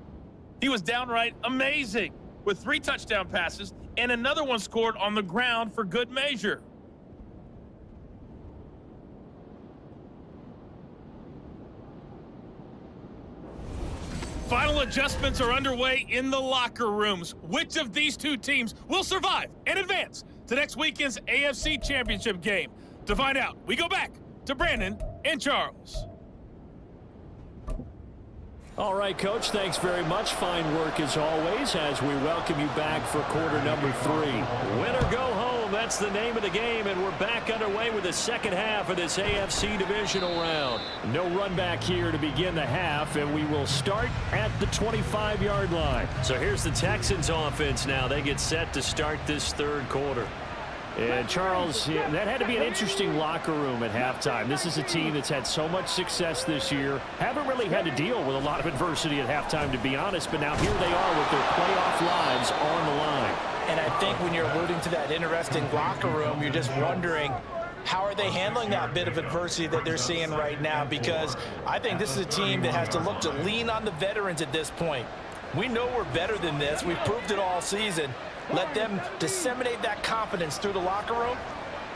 He was downright amazing with 3 touchdown passes and another one scored on the ground for good measure. Final adjustments are underway in the locker rooms. Which of these 2 teams will survive and advance to next weekend's AFC Championship game? To find out, we go back to Brandon and Charles. All right, Coach, thanks very much. Fine work as always as we welcome you back for quarter number 3. Win or go home, that's the name of the game, and we're back underway with the second half of this AFC divisional round. No run back here to begin the half, and we will start at the 25-yard line. So here's the Texans offense now. They get set to start this 3rd quarter. And Charles, that had to be an interesting locker room at halftime. This is a team that's had so much success this year. Haven't really had to deal with a lot of adversity at halftime, to be honest, but now here they are with their playoff lives on the line. And I think when you're alluding to that interesting locker room, you're just wondering, how are they handling that bit of adversity that they're seeing right now? Because I think this is a team that has to look to lean on the veterans at this point. We know we're better than this. We've proved it all season. Let them disseminate that confidence through the locker room.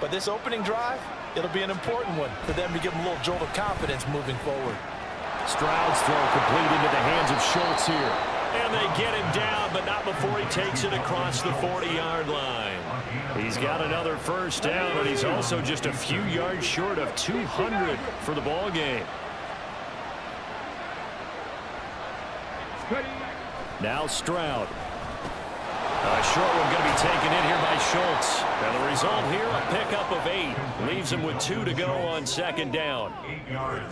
But this opening drive, it'll be an important one for them to give them a little jolt of confidence moving forward. Stroud's throw complete into the hands of Schultz here. And they get him down, but not before he takes it across the 40-yard line. He's got another first down, and he's also just a few yards short of 200 for the ball game. Now Stroud. A short one going to be taken in here by Schultz. And the result here, a pickup of 8. Leaves him with 2 to go on second down.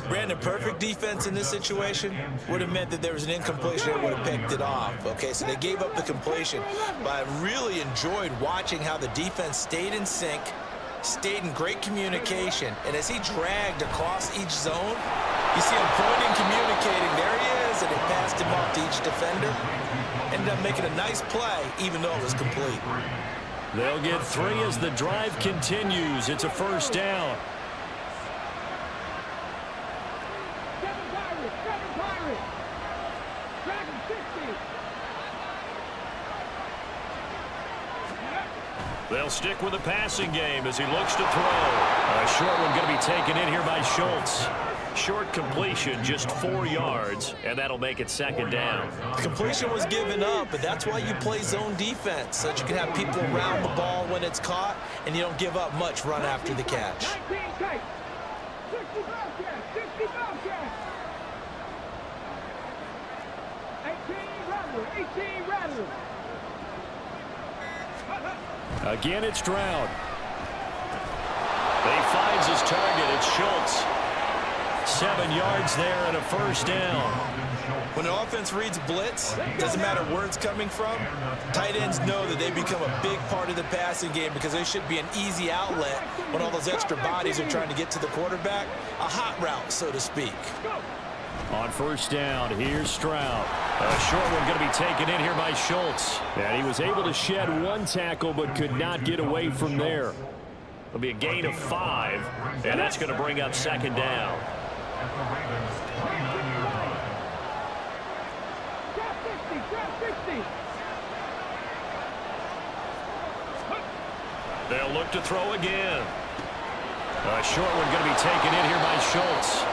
Brandon, perfect defense in this situation would have meant that there was an incompletion that would have picked it off. Okay, so they gave up the completion. But I really enjoyed watching how the defense stayed in sync, stayed in great communication. And as he dragged across each zone, you see him pointing, communicating. There he is, and it passed him off to each defender. Ended up making a nice play, even though it was complete. They'll get 3 as the drive continues. It's a first down. They'll stick with the passing game as he looks to throw. A short one going to be taken in here by Schultz. Short completion, just 4 yards, and that'll make it second down. The completion was given up, but that's why you play zone defense, so that you can have people around the ball when it's caught, and you don't give up much run after the catch. Again, it's Stroud. He finds his target. It's Schultz. 7 yards there and a first down. When the offense reads blitz, doesn't matter where it's coming from, tight ends know that they become a big part of the passing game because they should be an easy outlet when all those extra bodies are trying to get to the quarterback. A hot route, so to speak. On first down, here's Stroud. A short one going to be taken in here by Schultz. And he was able to shed 1 tackle but could not get away from there. It'll be a gain of 5, and that's going to bring up second down. They'll look to throw again. A short one going to be taken in here by Schultz.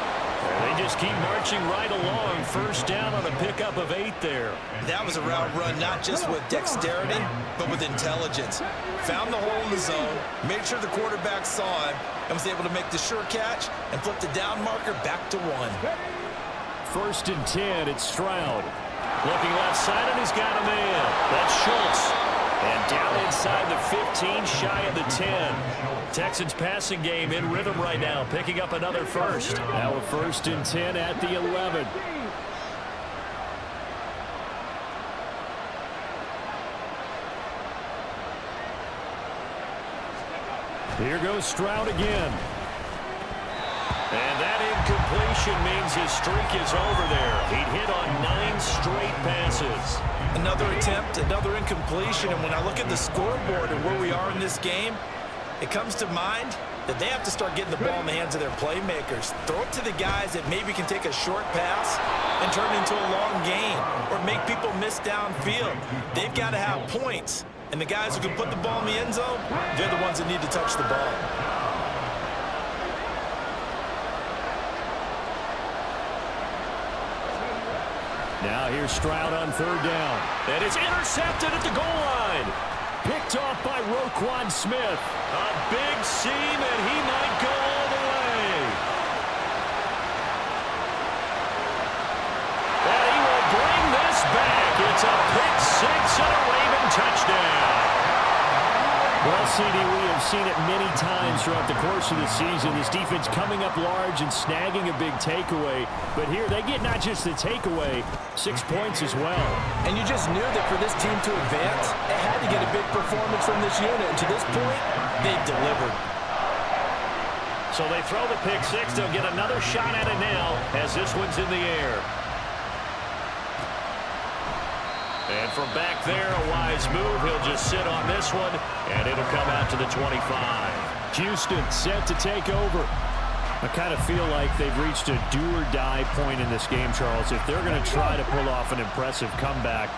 And they just keep marching right along. First down on a pickup of 8 there. That was a route run not just with dexterity, but with intelligence. Found the hole in the zone, made sure the quarterback saw him, and was able to make the sure catch and flip the down marker back to 1. First and 10, it's Stroud. Looking left side, and he's got a man. That's Schultz. And down inside the 15, shy of the 10. Texans passing game in rhythm right now, picking up another first. Now a first and 10 at the 11. Here goes Stroud again. And that incompletion means his streak is over there. He'd hit on 9 straight passes. Another attempt, another incompletion, and when I look at the scoreboard and where we are in this game, it comes to mind that they have to start getting the ball in the hands of their playmakers. Throw it to the guys that maybe can take a short pass and turn it into a long gain or make people miss downfield. They've got to have points, and the guys who can put the ball in the end zone, they're the ones that need to touch the ball. Now here's Stroud on third down. And it's intercepted at the goal line. Picked off by Roquan Smith. A big seam, and he might go all the way. And he will bring this back. It's a pick 6 and a Raven touchdown. Well, CD, we have seen it many times throughout the course of the season. This defense coming up large and snagging a big takeaway. But here they get not just the takeaway, 6 points as well. And you just knew that for this team to advance, it had to get a big performance from this unit. And to this point, they've delivered. So they throw the pick 6. They'll get another shot at it now as this one's in the air. And from back there, a wise move. He'll just sit on this one, and it'll come out to the 25. Houston set to take over. I kind of feel like they've reached a do-or-die point in this game, Charles. If they're going to try to pull off an impressive comeback,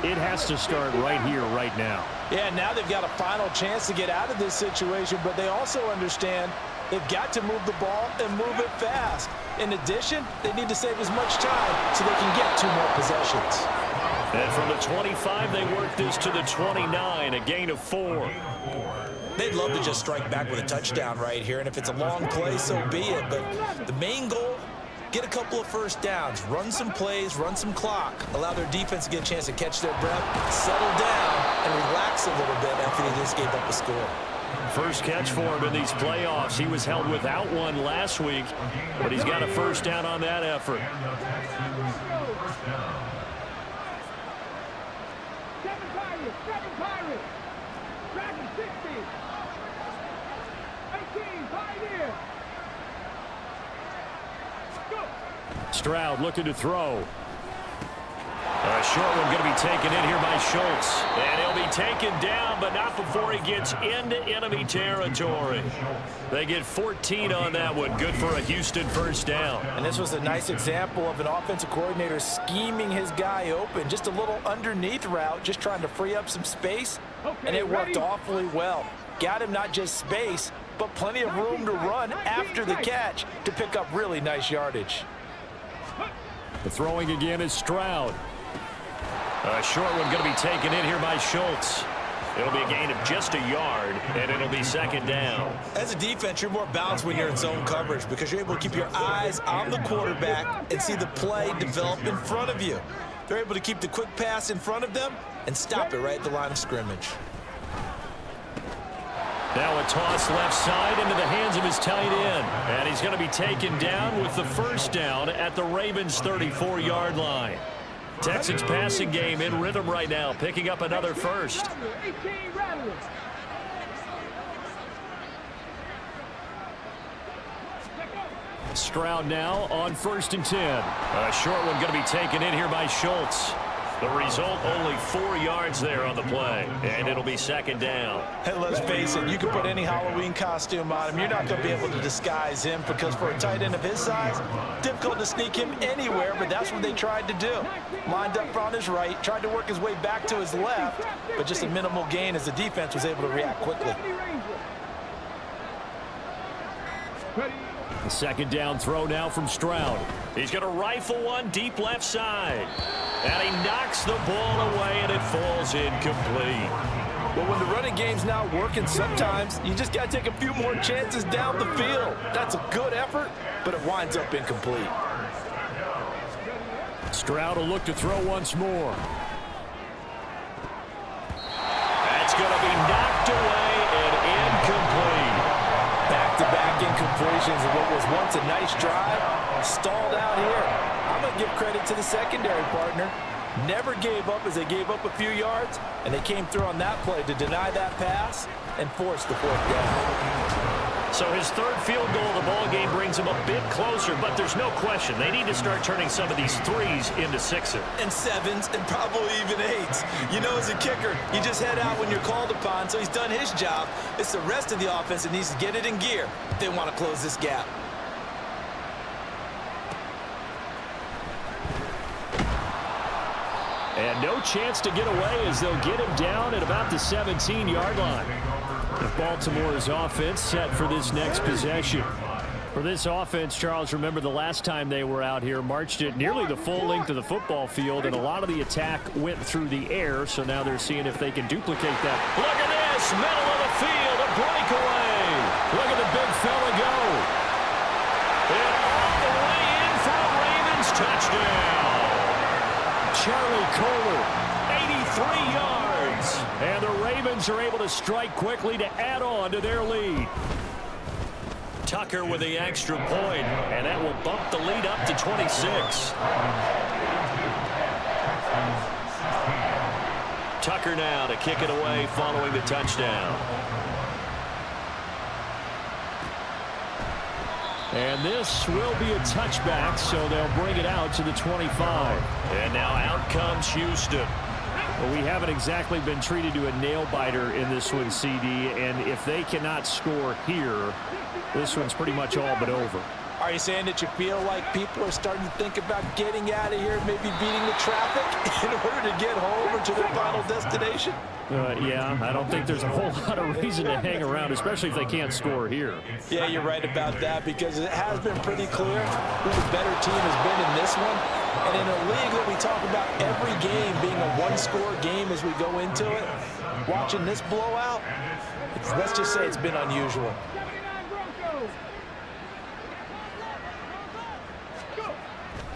it has to start right here, right now. Yeah, now they've got a final chance to get out of this situation, but they also understand they've got to move the ball and move it fast. In addition, they need to save as much time so they can get 2 more possessions. And from the 25, they work this to the 29, a gain of 4. They'd love to just strike back with a touchdown right here, and if it's a long play, so be it. But the main goal, get a couple of first downs, run some plays, run some clock, allow their defense to get a chance to catch their breath, settle down, and relax a little bit after they just gave up a score. First catch for him in these playoffs. He was held without one last week, but he's got a first down on that effort. Stroud looking to throw. A short one going to be taken in here by Schultz. And he'll be taken down, but not before he gets into enemy territory. They get 14 on that one. Good for a Houston first down. And this was a nice example of an offensive coordinator scheming his guy open. Just a little underneath route, just trying to free up some space. And it worked awfully well. Got him not just space, but plenty of room to run after the catch to pick up really nice yardage. The throwing again is Stroud. A short one going to be taken in here by Schultz. It'll be a gain of just a yard, and it'll be second down. As a defense, you're more balanced when you're in zone coverage because you're able to keep your eyes on the quarterback and see the play develop in front of you. They're able to keep the quick pass in front of them and stop it right at the line of scrimmage. Now a toss left side into the hands of his tight end. And he's going to be taken down with the first down at the Ravens' 34-yard line. Texans passing game in rhythm right now, picking up another first. Stroud now on 1st and 10. A short one going to be taken in here by Schultz. The result, only 4 yards there on the play, and it'll be second down. Hey, let's face it, you can put any Halloween costume on him. You're not going to be able to disguise him because for a tight end of his size, difficult to sneak him anywhere, but that's what they tried to do. Lined up on his right, tried to work his way back to his left, but just a minimal gain as the defense was able to react quickly. The second down throw now from Stroud. He's going to rifle one deep left side. And he knocks the ball away, and it falls incomplete. But when the running game's not working, sometimes you just got to take a few more chances down the field. That's a good effort, but it winds up incomplete. Stroud will look to throw once more. That's going to be knocked away and incomplete. Back-to-back incompletions of what was once a nice drive, stalled out here. I'm going to give credit to the secondary partner. Never gave up as they gave up a few yards, and they came through on that play to deny that pass and force the 4th down. So his 3rd field goal of the ball game brings him a bit closer, but there's no question they need to start turning some of these 3s into 6s. And 7s and probably even 8s. You know, as a kicker, you just head out when you're called upon, so he's done his job. It's the rest of the offense that needs to get it in gear if they want to close this gap. And no chance to get away as they'll get him down at about the 17-yard line. Baltimore's offense set for this next possession. For this offense, Charles, remember the last time they were out here, marched it nearly the full length of the football field, and a lot of the attack went through the air, so now they're seeing if they can duplicate that. Look at this, middle of the field, a breakaway. Look at the big fella go. And all the way in for a Ravens touchdown. Charlie Kohler, 83 yards. And the Ravens are able to strike quickly to add on to their lead. Tucker with the extra point, and that will bump the lead up to 26. Tucker now to kick it away following the touchdown. And this will be a touchback, so they'll bring it out to the 25. And now out comes Houston. Well, we haven't exactly been treated to a nail-biter in this one, CD, and if they cannot score here, this one's pretty much all but over. Are you saying that you feel like people are starting to think about getting out of here, maybe beating the traffic in order to get home or to their final destination? Yeah, I don't think there's a whole lot of reason to hang around, especially if they can't score here. Yeah, you're right about that, because it has been pretty clear who the better team has been in this one. And in a league that we talk about every game being a one-score game as we go into it, watching this blowout, let's just say it's been unusual.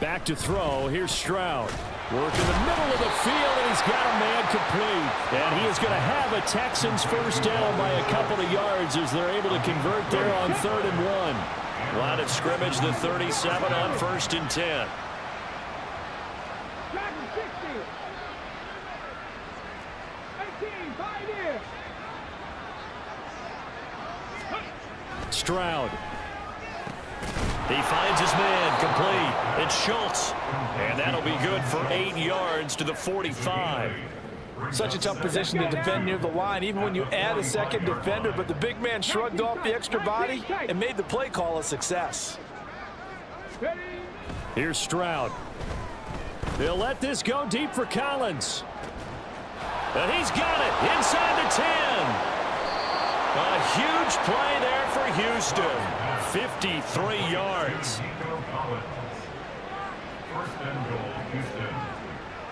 Back to throw. Here's Stroud. Work in the middle of the field, and he's got a man complete. And he is going to have a Texans first down by a couple of yards as they're able to convert there on 3rd and 1. Line of scrimmage, the 37 on 1st and 10. Stroud. He finds his man complete. It's Schultz. And that'll be good for 8 yards to the 45. Such a tough position to defend near the line, even when you add a second defender, but the big man shrugged off the extra body and made the play call a success. Here's Stroud. They'll let this go deep for Collins. And he's got it inside the 10. A huge play there for Houston. 53 yards.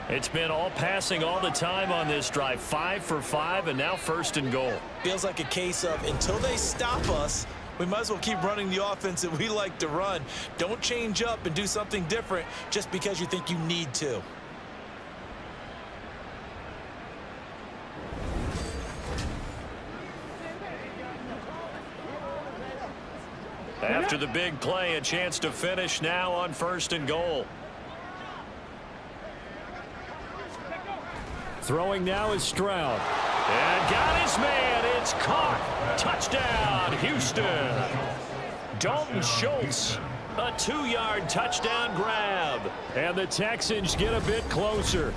It's been all passing all the time on this drive. 5 for 5, and now 1st and goal. Feels like a case of until they stop us, we might as well keep running the offense that we like to run. Don't change up and do something different just because you think you need to. After the big play, a chance to finish now on 1st and goal. Throwing now is Stroud. And got his man. It's caught. Touchdown, Houston. Dalton Schultz. A 2-yard touchdown grab. And the Texans get a bit closer.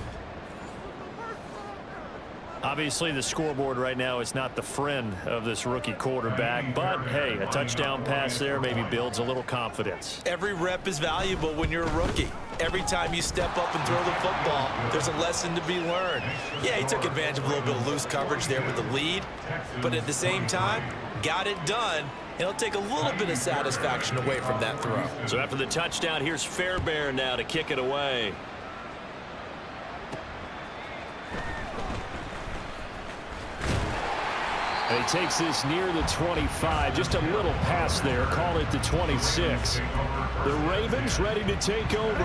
Obviously, the scoreboard right now is not the friend of this rookie quarterback. But, hey, a touchdown pass there maybe builds a little confidence. Every rep is valuable when you're a rookie. Every time you step up and throw the football, there's a lesson to be learned. Yeah, he took advantage of a little bit of loose coverage there with the lead. But at the same time, got it done. He'll take a little bit of satisfaction away from that throw. So after the touchdown, here's Fairbairn now to kick it away. And he takes this near the 25. Just a little pass there. Call it the 26. The Ravens ready to take over.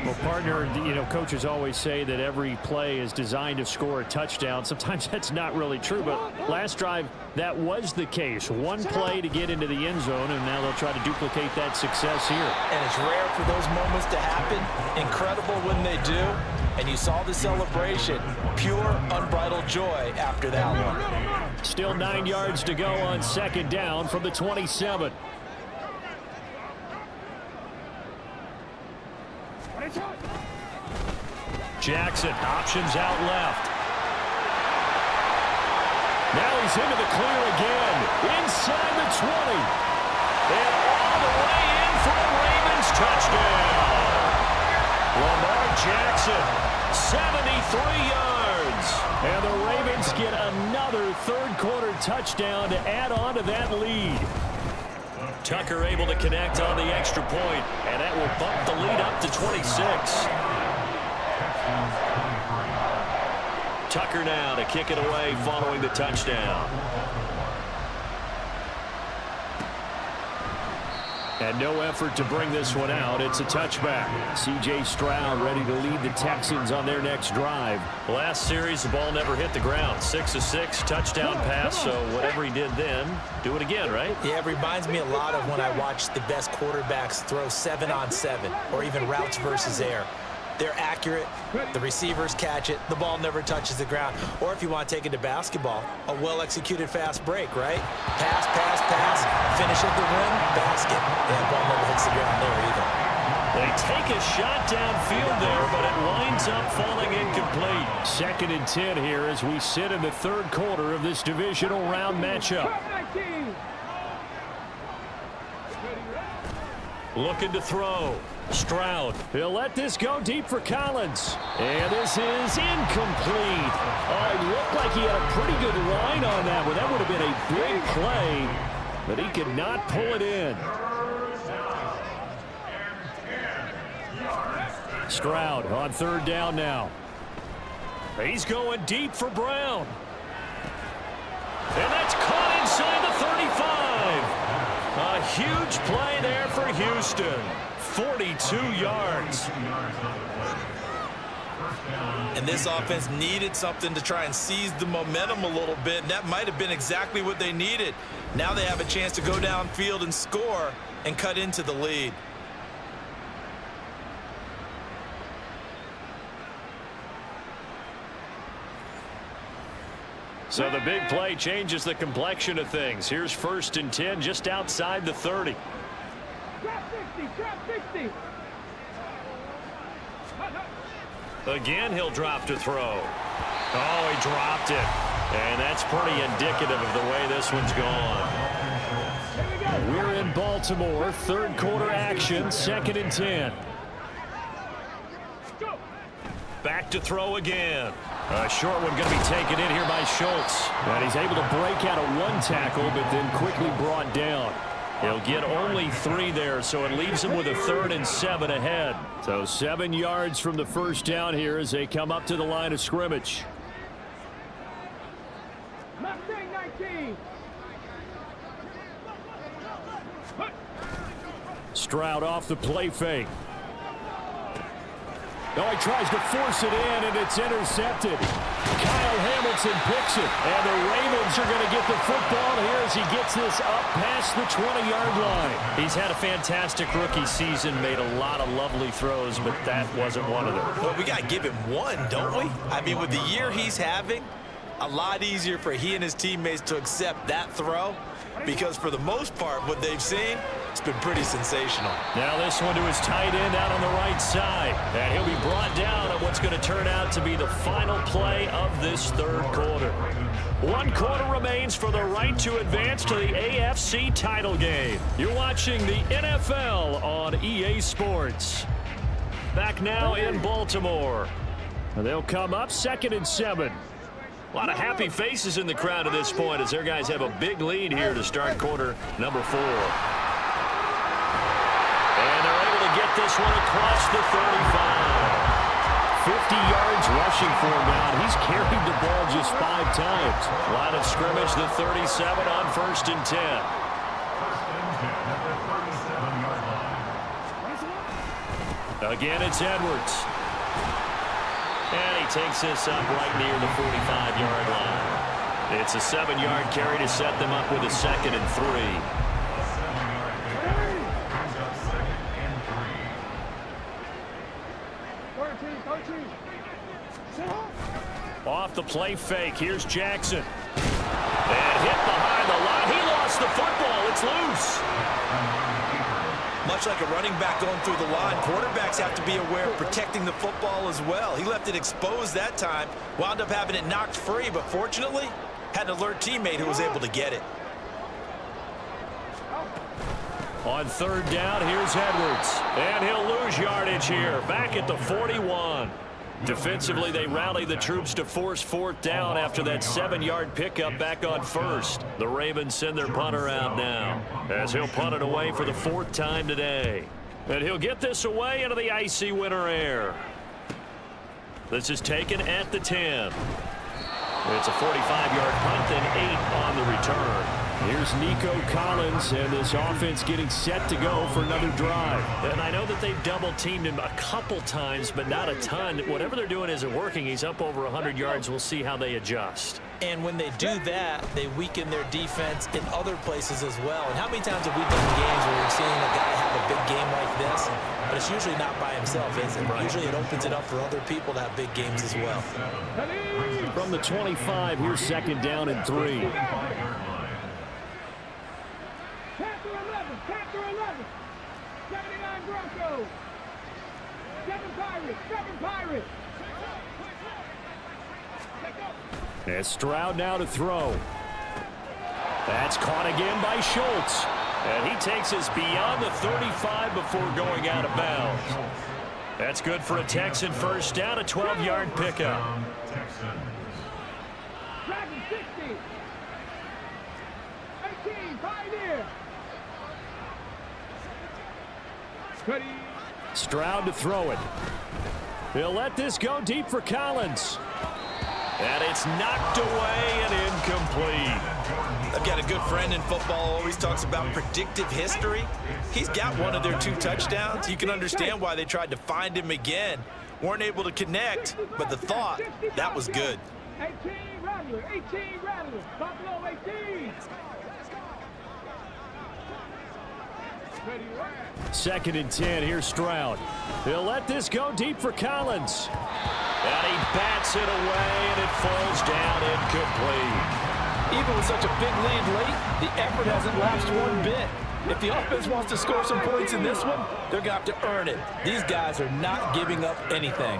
Well, partner, coaches always say that every play is designed to score a touchdown. Sometimes that's not really true, but last drive, that was the case. One play to get into the end zone, and now they'll try to duplicate that success here. And it's rare for those moments to happen. Incredible when they do. And you saw the celebration. Pure, unbridled joy after that one. Still 9 yards to go on 2nd down from the 27. Jackson options out left. Now he's into the clear again. Inside the 20. And all the way in for a Ravens touchdown. Lamar Jackson, 73 yards. And the Ravens get another third-quarter touchdown to add on to that lead. Tucker able to connect on the extra point, and that will bump the lead up to 26. Tucker now to kick it away following the touchdown. And no effort to bring this one out. It's a touchback. C.J. Stroud ready to lead the Texans on their next drive. Last series, the ball never hit the ground. 6 of 6, touchdown pass. So whatever he did then, do it again, right? Yeah, it reminds me a lot of when I watch the best quarterbacks throw 7-on-7 or even routes versus air. They're accurate. The receivers catch it. The ball never touches the ground. Or if you want to take it to basketball, a well-executed fast break, right? Pass, pass, pass. Finish at the rim, basket. And the ball never hits the ground there either. They take a shot downfield there, but it winds this up, falling incomplete. 2nd and 10 here as we sit in the 3rd quarter of this divisional round matchup. Looking to throw. Stroud. He'll let this go deep for Collins. And this is incomplete. Oh, it looked like he had a pretty good line on that one. That would have been a big play, but he could not pull it in. Stroud on 3rd down now. He's going deep for Brown. And that's caught inside the 35. A huge play there for Houston. 42 yards. And this offense needed something to try and seize the momentum a little bit, and that might have been exactly what they needed. Now they have a chance to go downfield and score and cut into the lead. So the big play changes the complexion of things. Here's 1st and 10 just outside the 30. Drop 60. Again, he'll drop to throw. Oh, he dropped it. And that's pretty indicative of the way this one's gone. We're in Baltimore. 3rd quarter action. 2nd and 10. Back to throw again. A short one going to be taken in here by Schultz. And he's able to break out of 1 tackle, but then quickly brought down. He'll get only 3 there, so it leaves him with a 3rd and 7 ahead. So 7 yards from the 1st down here as they come up to the line of scrimmage. Mustang 19. Stroud off the play fake. Oh, he tries to force it in, and it's intercepted. Kyle Hamilton picks it, and the Ravens are going to get the football here as he gets this up past the 20-yard line. He's had a fantastic rookie season, made a lot of lovely throws, but that wasn't one of them. Well, we got to give him one, don't we? I mean, with the year he's having, a lot easier for he and his teammates to accept that throw, because for the most part, what they've seen, it's been pretty sensational. Now this one to his tight end out on the right side. And he'll be brought down at what's going to turn out to be the final play of this 3rd quarter. 1 quarter remains for the right to advance to the AFC title game. You're watching the NFL on EA Sports. Back now in Baltimore. And they'll come up 2nd and 7. A lot of happy faces in the crowd at this point as their guys have a big lead here to start quarter number 4. And they're able to get this one across the 35. 50 yards rushing for him now. He's carried the ball just 5 times. Line of scrimmage, the 37 on 1st and 10. Again, it's Edwards. And he takes this up right near the 45-yard line. It's a 7-yard carry to set them up with a 2nd and 3. Off the play fake. Here's Jackson. And hit behind the line. He lost the football. It's loose. Much like a running back going through the line, quarterbacks have to be aware of protecting the football as well. He left it exposed that time, wound up having it knocked free, but fortunately, had an alert teammate who was able to get it. On 3rd down, here's Edwards. And he'll lose yardage here. Back at the 41. Defensively, they rally the troops to force 4th down after that 7-yard pickup back on 1st. The Ravens send their punter out now as he'll punt it away for the 4th time today. And he'll get this away into the icy winter air. This is taken at the 10. It's a 45-yard punt and 8 on the return. Here's Nico Collins, and this offense getting set to go for another drive. And I know that they've double-teamed him a couple times, but not a ton. Whatever they're doing isn't working. He's up over 100 yards. We'll see how they adjust. And when they do that, they weaken their defense in other places as well. And how many times have we done games where we've seen a guy have a big game like this, but it's usually not by himself, is it? Right. Usually it opens it up for other people to have big games as well. From the 25, here's 2nd down and 3. Chapter 11. 79 Broncos. 7 Pirates. And Stroud now to throw. That's caught again by Schultz. And he takes us beyond the 35 before going out of bounds. That's good for a Texan first down, a 12-yard pickup. Dragon 60. 18, Pioneer. Ready. Stroud to throw it. He'll let this go deep for Collins. And it's knocked away and incomplete. I've got a good friend in football, always talks about predictive history. He's got one of their 2 touchdowns. You can understand why they tried to find him again. Weren't able to connect, but the thought, that was good. 18, Rattler. 18, Rattler. Buffalo 18. Ready, right. 2nd and 10. Here's Stroud. He'll let this go deep for Collins. And he bats it away, and it falls down incomplete. Even with such a big lead late, the effort hasn't lapsed one bit. If the offense wants to score some points in this one, they're going to have to earn it. These guys are not giving up anything.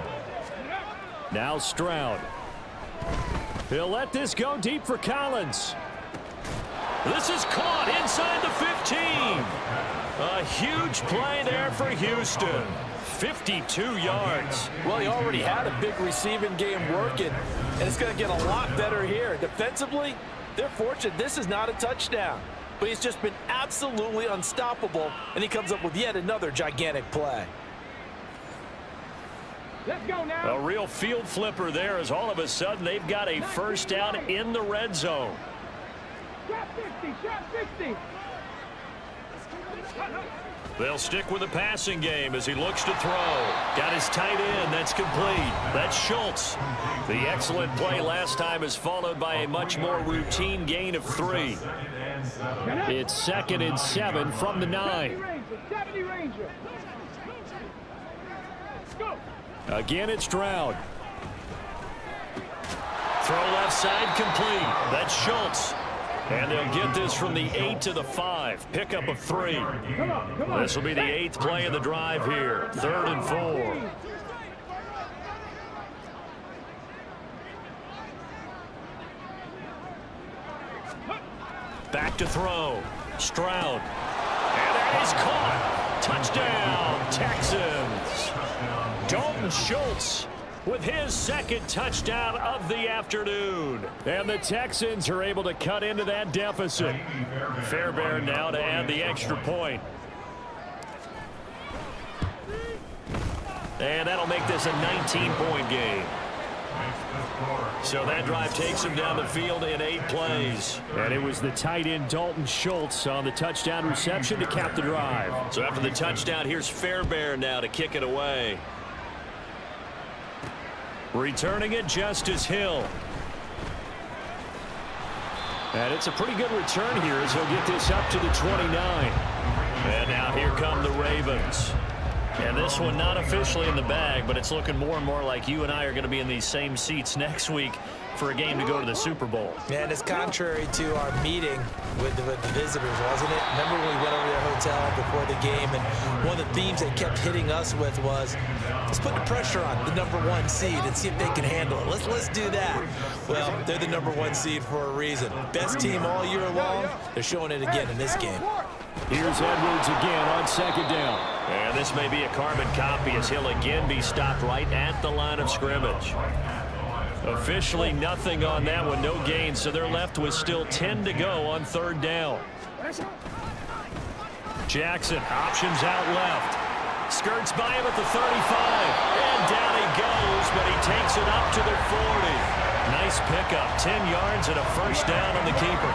Now Stroud. He'll let this go deep for Collins. This is caught inside the 15. A huge play there for Houston. 52 yards. Well, he already had a big receiving game working, and it's going to get a lot better here. Defensively, they're fortunate this is not a touchdown, but he's just been absolutely unstoppable, and he comes up with yet another gigantic play. Let's go now. A real field flipper there as all of a sudden they've got a first down in the red zone. Shot 50, shot 60. They'll stick with the passing game as he looks to throw. Got his tight end. That's complete. That's Schultz. The excellent play last time is followed by a much more routine gain of 3. It's 2nd and 7 from the 9. 70 Ranger. Go. Again, it's Stroud. Throw left side complete. That's Schultz. And they'll get this from the 8 to the 5. Pickup of 3. Come on. This will be the 8th play of the drive here. 3rd and 4. Back to throw. Stroud. And there he's caught. Touchdown, Texans. Dalton Schultz with his 2nd touchdown of the afternoon. And the Texans are able to cut into that deficit. Fairbairn now to add the extra point. And that'll make this a 19-point game. So that drive takes him down the field in 8 plays. And it was the tight end Dalton Schultz on the touchdown reception to cap the drive. So after the touchdown, here's Fairbairn now to kick it away. Returning it, Justice Hill. And it's a pretty good return here as he'll get this up to the 29. And now here come the Ravens. And this one not officially in the bag, but it's looking more and more like you and I are going to be in these same seats next week for a game to go to the Super Bowl. And it's contrary to our meeting with the visitors, wasn't it? Remember when we went over to the hotel before the game, and one of the themes they kept hitting us with was, let's put the pressure on the #1 seed and see if they can handle it. Let's do that. Well, they're the #1 seed for a reason. Best team all year long. They're showing it again in this game. Here's Edwards again on 2nd down. And this may be a carbon copy as he'll again be stopped right at the line of scrimmage. Officially nothing on that one, no gain, so they're left with still 10 to go on 3rd down. Jackson options out left. Skirts by him at the 35. And down he goes, but he takes it up to the 40. Nice pickup, 10 yards and a first down on the keeper.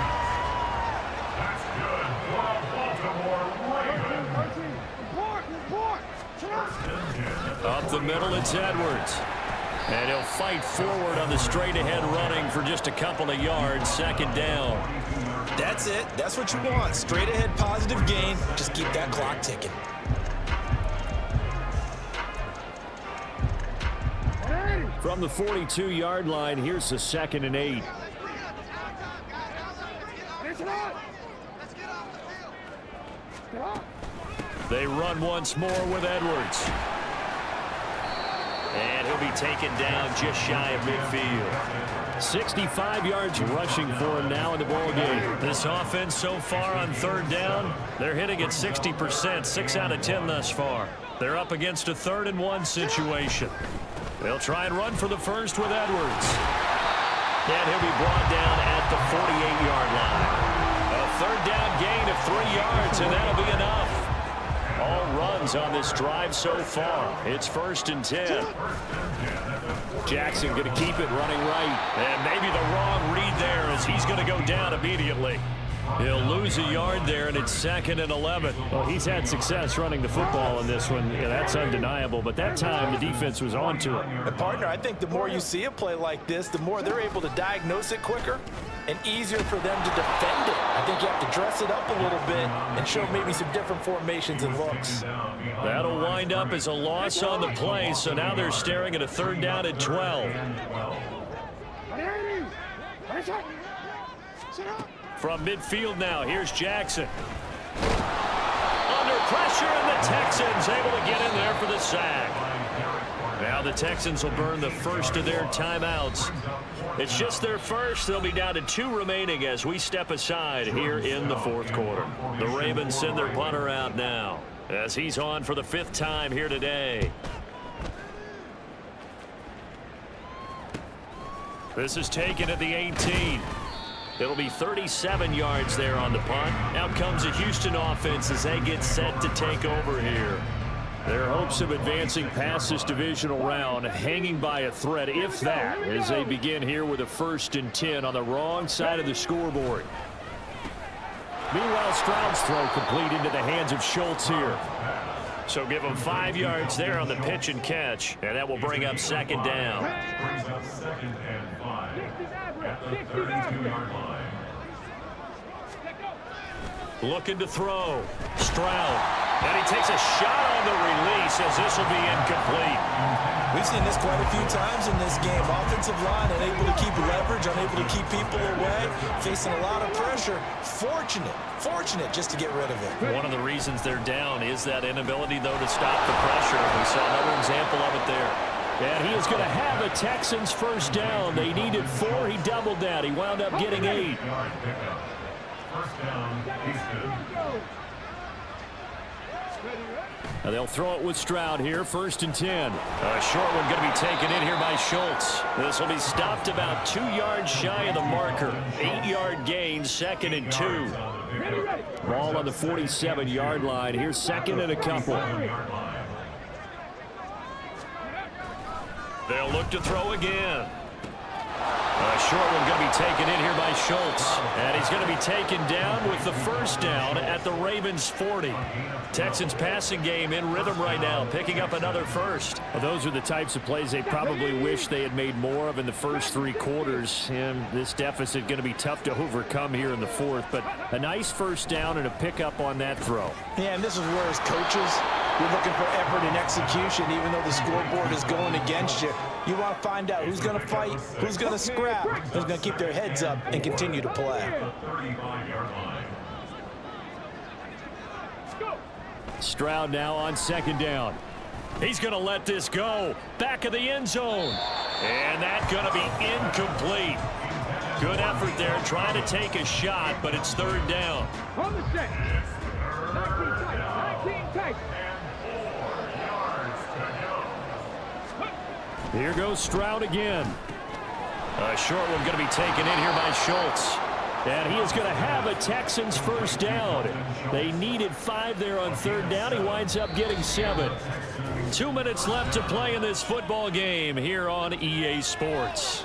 Up the middle, it's Edwards. And he'll fight forward on the straight-ahead running for just a couple of yards. 2nd down. That's it. That's what you want. Straight-ahead positive gain. Just keep that clock ticking. From the 42-yard line, here's the 2nd and 8. They run once more with Edwards. And he'll be taken down just shy of midfield. 65 yards rushing for him now in the ball game. This offense so far on third down, they're hitting at 60%, 6 out of 10 thus far. They're up against a 3rd and 1 situation. They'll try and run for the first with Edwards. And he'll be brought down at the 48-yard line. A 3rd down gain of 3 yards, and that'll be enough. All runs on this drive so far. It's 1st and 10. Jackson going to keep it running right. And maybe the wrong read there as he's going to go down immediately. He'll lose a yard there, and it's 2nd and 11. Well, he's had success running the football in this one. Yeah, that's undeniable. But that time, the defense was on to him. And partner, I think the more you see a play like this, the more they're able to diagnose it quicker and easier for them to defend it. I think you have to dress it up a little bit and show maybe some different formations and looks. That'll wind up as a loss on the play, so now they're staring at a 3rd down and 12. From midfield now, here's Jackson. Under pressure, and the Texans able to get in there for the sack. Now the Texans will burn the first of their timeouts. It's just their first. They'll be down to 2 remaining as we step aside here in the 4th quarter. The Ravens send their punter out now as he's on for the 5th time here today. This is taken at the 18. It'll be 37 yards there on the punt. Out comes the Houston offense as they get set to take over here. Their hopes of advancing past this divisional round hanging by a thread, if that, as they begin here with a 1st and 10 on the wrong side of the scoreboard. Meanwhile, Stroud's throw complete into the hands of Schultz here. So give them 5 yards there on the pitch and catch, and that will bring up 2nd down. Looking to throw. Stroud. And he takes a shot on the release as this will be incomplete. We've seen this quite a few times in this game. Offensive line unable to keep leverage, unable to keep people away, facing a lot of pressure. Fortunate just to get rid of it. One of the reasons they're down is that inability, though, to stop the pressure. We saw another example of it there. And he is going to have a Texans 1st down. They needed 4. He doubled that. He wound up getting 8. Now they'll throw it with Stroud here, 1st and 10. A short one going to be taken in here by Schultz. This will be stopped about 2 yards shy of the marker. 8-yard gain, 2nd and 2. Ball on the 47-yard line. Here's 2nd and a couple. They'll look to throw again. A short one going to be taken in here by Schultz. And he's going to be taken down with the 1st down at the Ravens 40. Texans passing game in rhythm right now, picking up another 1st. Well, those are the types of plays they probably wish they had made more of in the first 3 quarters. And this deficit going to be tough to overcome here in the 4th. But a nice 1st down and a pickup on that throw. Yeah, and this is where as coaches, you're looking for effort and execution, even though the scoreboard is going against you. You want to find out who's going to fight, who's going to scrap, who's going to keep their heads up and continue to play. Stroud now on 2nd down. He's going to let this go. Back of the end zone. And that's going to be incomplete. Good effort there trying to take a shot, but it's 3rd down. On the set. 19 tight. Here goes Stroud again. A short one going to be taken in here by Schultz. And he is going to have a Texans 1st down. They needed 5 there on 3rd down. He winds up getting 7. 2 minutes left to play in this football game here on EA Sports.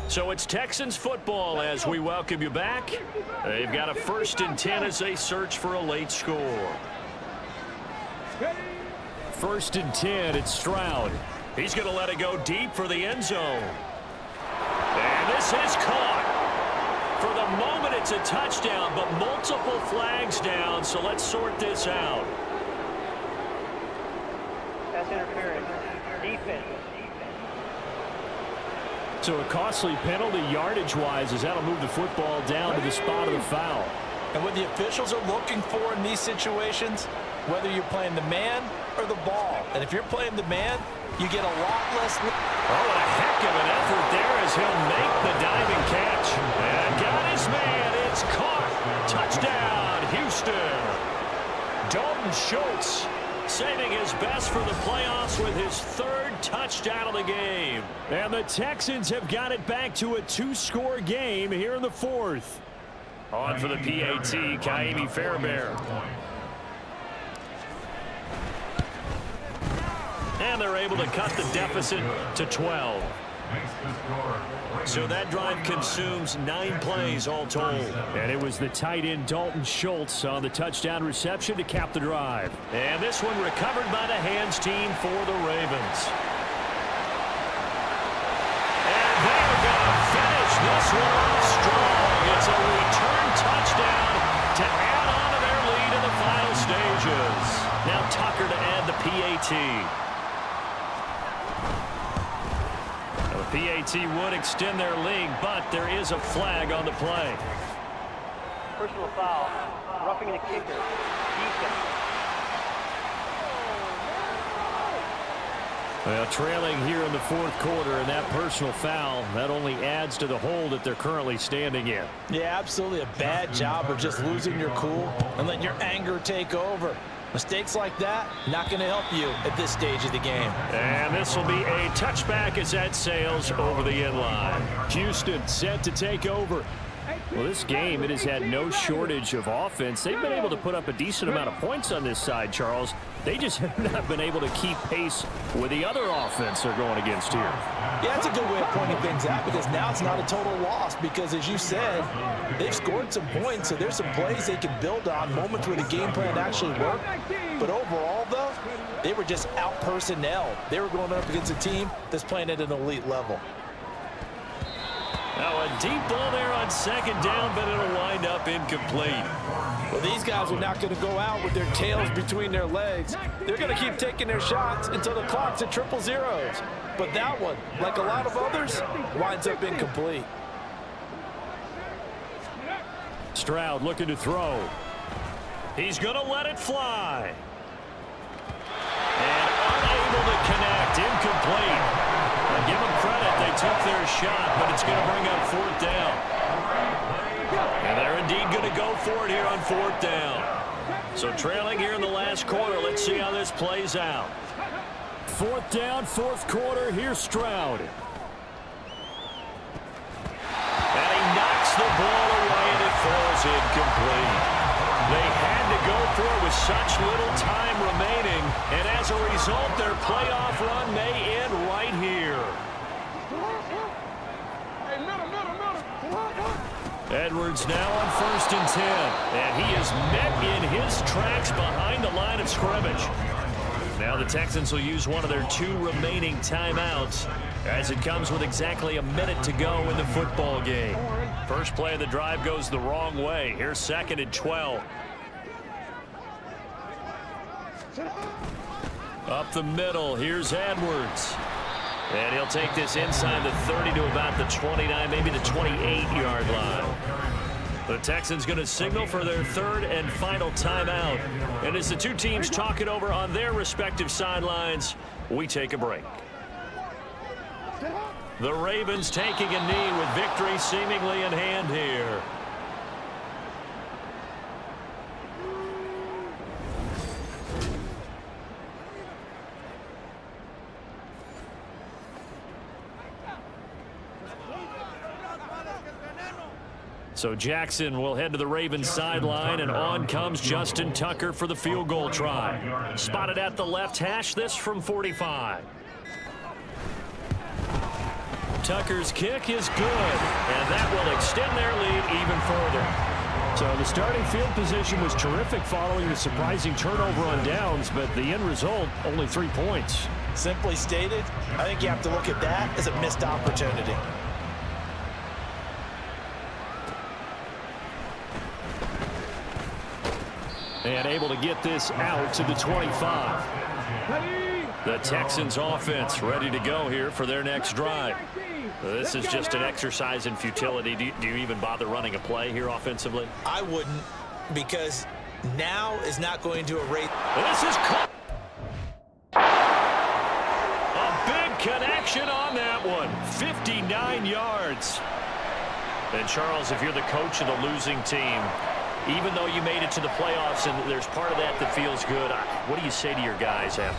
So it's Texans football as we welcome you back. They've got a 1st and 10 as they search for a late score. 1st and 10, it's Stroud. He's going to let it go deep for the end zone. And this is caught. For the moment, it's a touchdown, but multiple flags down, so let's sort this out. That's interference. Defense. So a costly penalty yardage-wise as that'll move the football down to the spot of the foul. And what the officials are looking for in these situations, whether you're playing the man or the ball. And if you're playing the man, you get a lot less. Oh, what a heck of an effort there as he'll make the diving catch. And got his man. It's caught. Touchdown, Houston. Dalton Schultz saving his best for the playoffs with his third touchdown of the game. And the Texans have got it back to a 2-score game here in the fourth. On for the PAT, Kaimi Fairbairn. And they're able to cut the deficit to 12. So that drive consumes 9 plays all told. And it was the tight end Dalton Schultz on the touchdown reception to cap the drive. And this one recovered by the hands team for the Ravens. And they're going to finish this one off strong. It's a return touchdown to add on to their lead in the final stages. Now Tucker to add the PAT. PAT would extend their lead, but there is a flag on the play. Personal foul. Roughing the kicker. Defense. Well, trailing here in the fourth quarter, and that personal foul, that only adds to the hole that they're currently standing in. Yeah, absolutely a bad job of just losing your cool and letting your anger take over. Mistakes like that, not going to help you at this stage of the game. And this will be a touchback as that sails over the inline. Houston set to take over. Well, this game, it has had no shortage of offense. They've been able to put up a decent amount of points on this side, Charles. They just have not been able to keep pace with the other offense they're going against here. Yeah, that's a good way of pointing things out because now it's not a total loss because, as you said, they've scored some points, so there's some plays they can build on, moments where the game plan actually worked. But overall, though, they were just out-personnel. They were going up against a team that's playing at an elite level. Now a deep ball there on second down, but it'll wind up incomplete. Well, these guys are not going to go out with their tails between their legs. They're going to keep taking their shots until the clock's at 000. But that one, like a lot of others, winds up incomplete. Stroud looking to throw. He's going to let it fly. And unable to connect, incomplete. I'll give them credit, they took their shot, but it's going to bring up fourth down. And they're indeed going to go for it here on fourth down. So trailing here in the last quarter, let's see how this plays out. Fourth down, fourth quarter, here's Stroud. And he knocks the ball away and it falls incomplete. They had to go for it with such little time remaining, and as a result, their playoff run may end right here. Edwards now on 1st and 10, and he is met in his tracks behind the line of scrimmage. Now the Texans will use one of their 2 remaining timeouts as it comes with exactly a minute to go in the football game. First play of the drive goes the wrong way. Here's 2nd and 12. Up the middle, here's Edwards. And he'll take this inside the 30 to about the 29, maybe the 28-yard line. The Texans going to signal for their 3rd and final timeout. And as the 2 teams talk it over on their respective sidelines, we take a break. The Ravens taking a knee with victory seemingly in hand here. So Jackson will head to the Ravens sideline, and on comes Justin Tucker for the field goal try. Spotted at the left hash, this from 45. Tucker's kick is good, and that will extend their lead even further. So the starting field position was terrific following the surprising turnover on downs, but the end result, only 3 points. Simply stated, I think you have to look at that as a missed opportunity. And able to get this out to the 25. The Texans offense ready to go here for their next drive. This is just an exercise in futility. Do you even bother running a play here offensively? I wouldn't, because now is not going to erase. This is caught. A big connection on that one. 59 yards. And Charles, if you're the coach of the losing team, even though you made it to the playoffs and there's part of that that feels good, what do you say to your guys after?